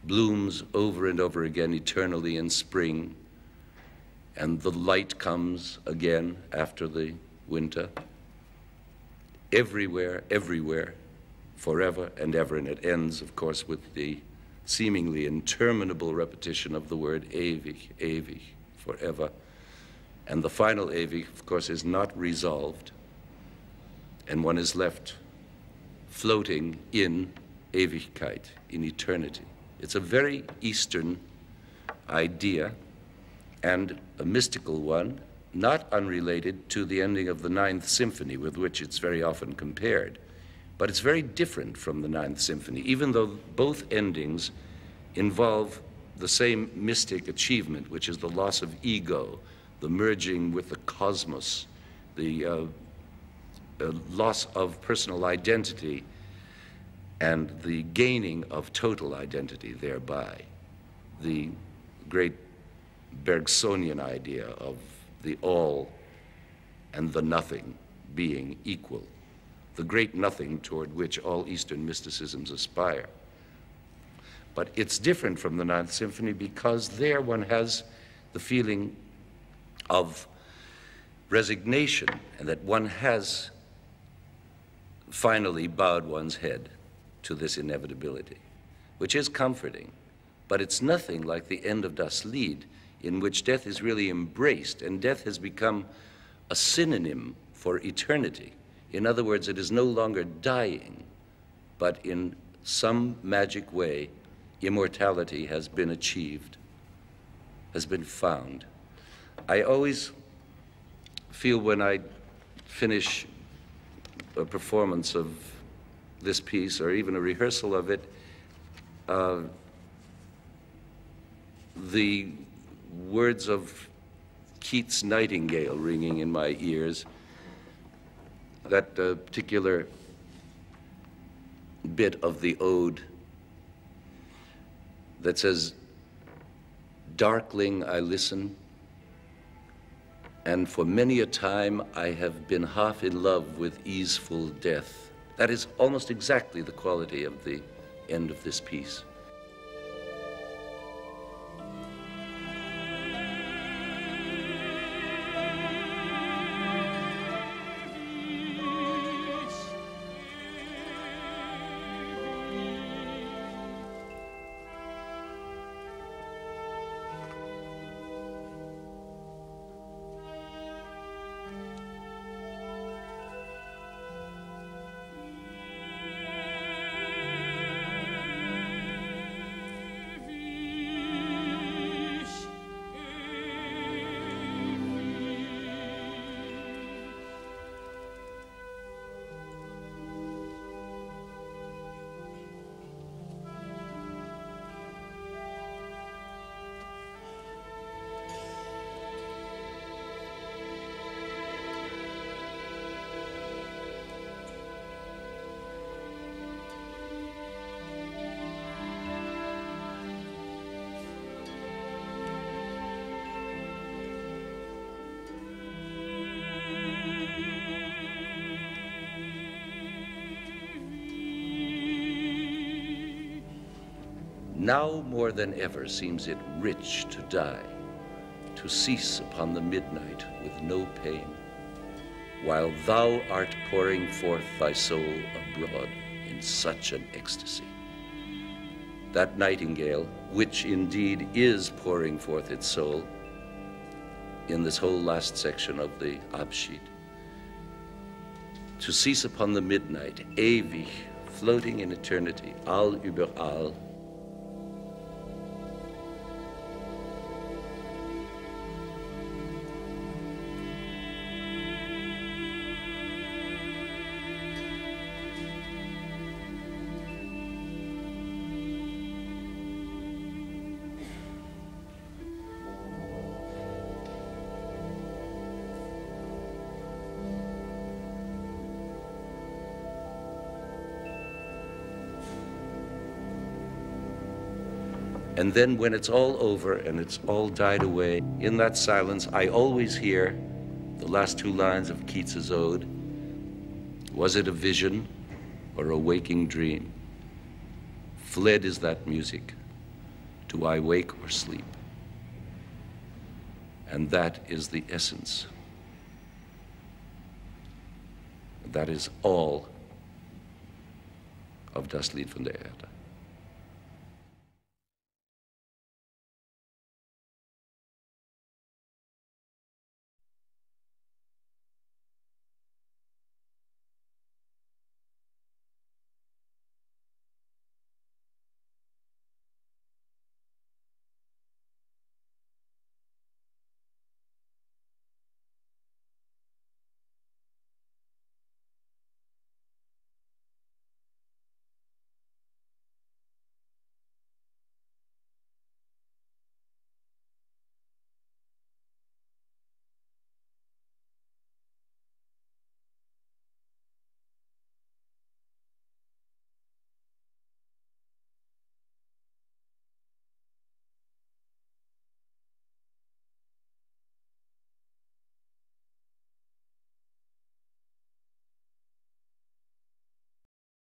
blooms over and over again eternally in spring, and the light comes again after the winter. Everywhere, everywhere, forever and ever. And it ends, of course, with the seemingly interminable repetition of the word ewig, ewig, forever. And the final ewig, of course, is not resolved, and one is left floating in Ewigkeit, in eternity. It's a very Eastern idea and a mystical one, not unrelated to the ending of the Ninth Symphony, with which it's very often compared. But it's very different from the Ninth Symphony, even though both endings involve the same mystic achievement, which is the loss of ego, the merging with the cosmos, the loss of personal identity, and the gaining of total identity thereby. The great Bergsonian idea of the all and the nothing being equal, the great nothing toward which all Eastern mysticisms aspire. But it's different from the Ninth Symphony because there one has the feeling of resignation, and that one has finally bowed one's head to this inevitability, which is comforting, but it's nothing like the end of Das Lied, in which death is really embraced, and death has become a synonym for eternity. In other words, it is no longer dying, but in some magic way, immortality has been achieved, has been found. I always feel when I finish a performance of this piece, or even a rehearsal of it, the words of Keats' Nightingale ringing in my ears, that particular bit of the ode that says, "Darkling I listen, and for many a time I have been half in love with easeful death." That is almost exactly the quality of the end of this piece. Now more than ever seems it rich to die, to cease upon the midnight with no pain, while thou art pouring forth thy soul abroad in such an ecstasy. That nightingale, which indeed is pouring forth its soul in this whole last section of the Abschied, to cease upon the midnight, ewig, floating in eternity, all über all. And then when it's all over and it's all died away, in that silence, I always hear the last two lines of Keats's ode. Was it a vision or a waking dream? Fled is that music. Do I wake or sleep? And that is the essence. That is all of Das Lied von der Erde.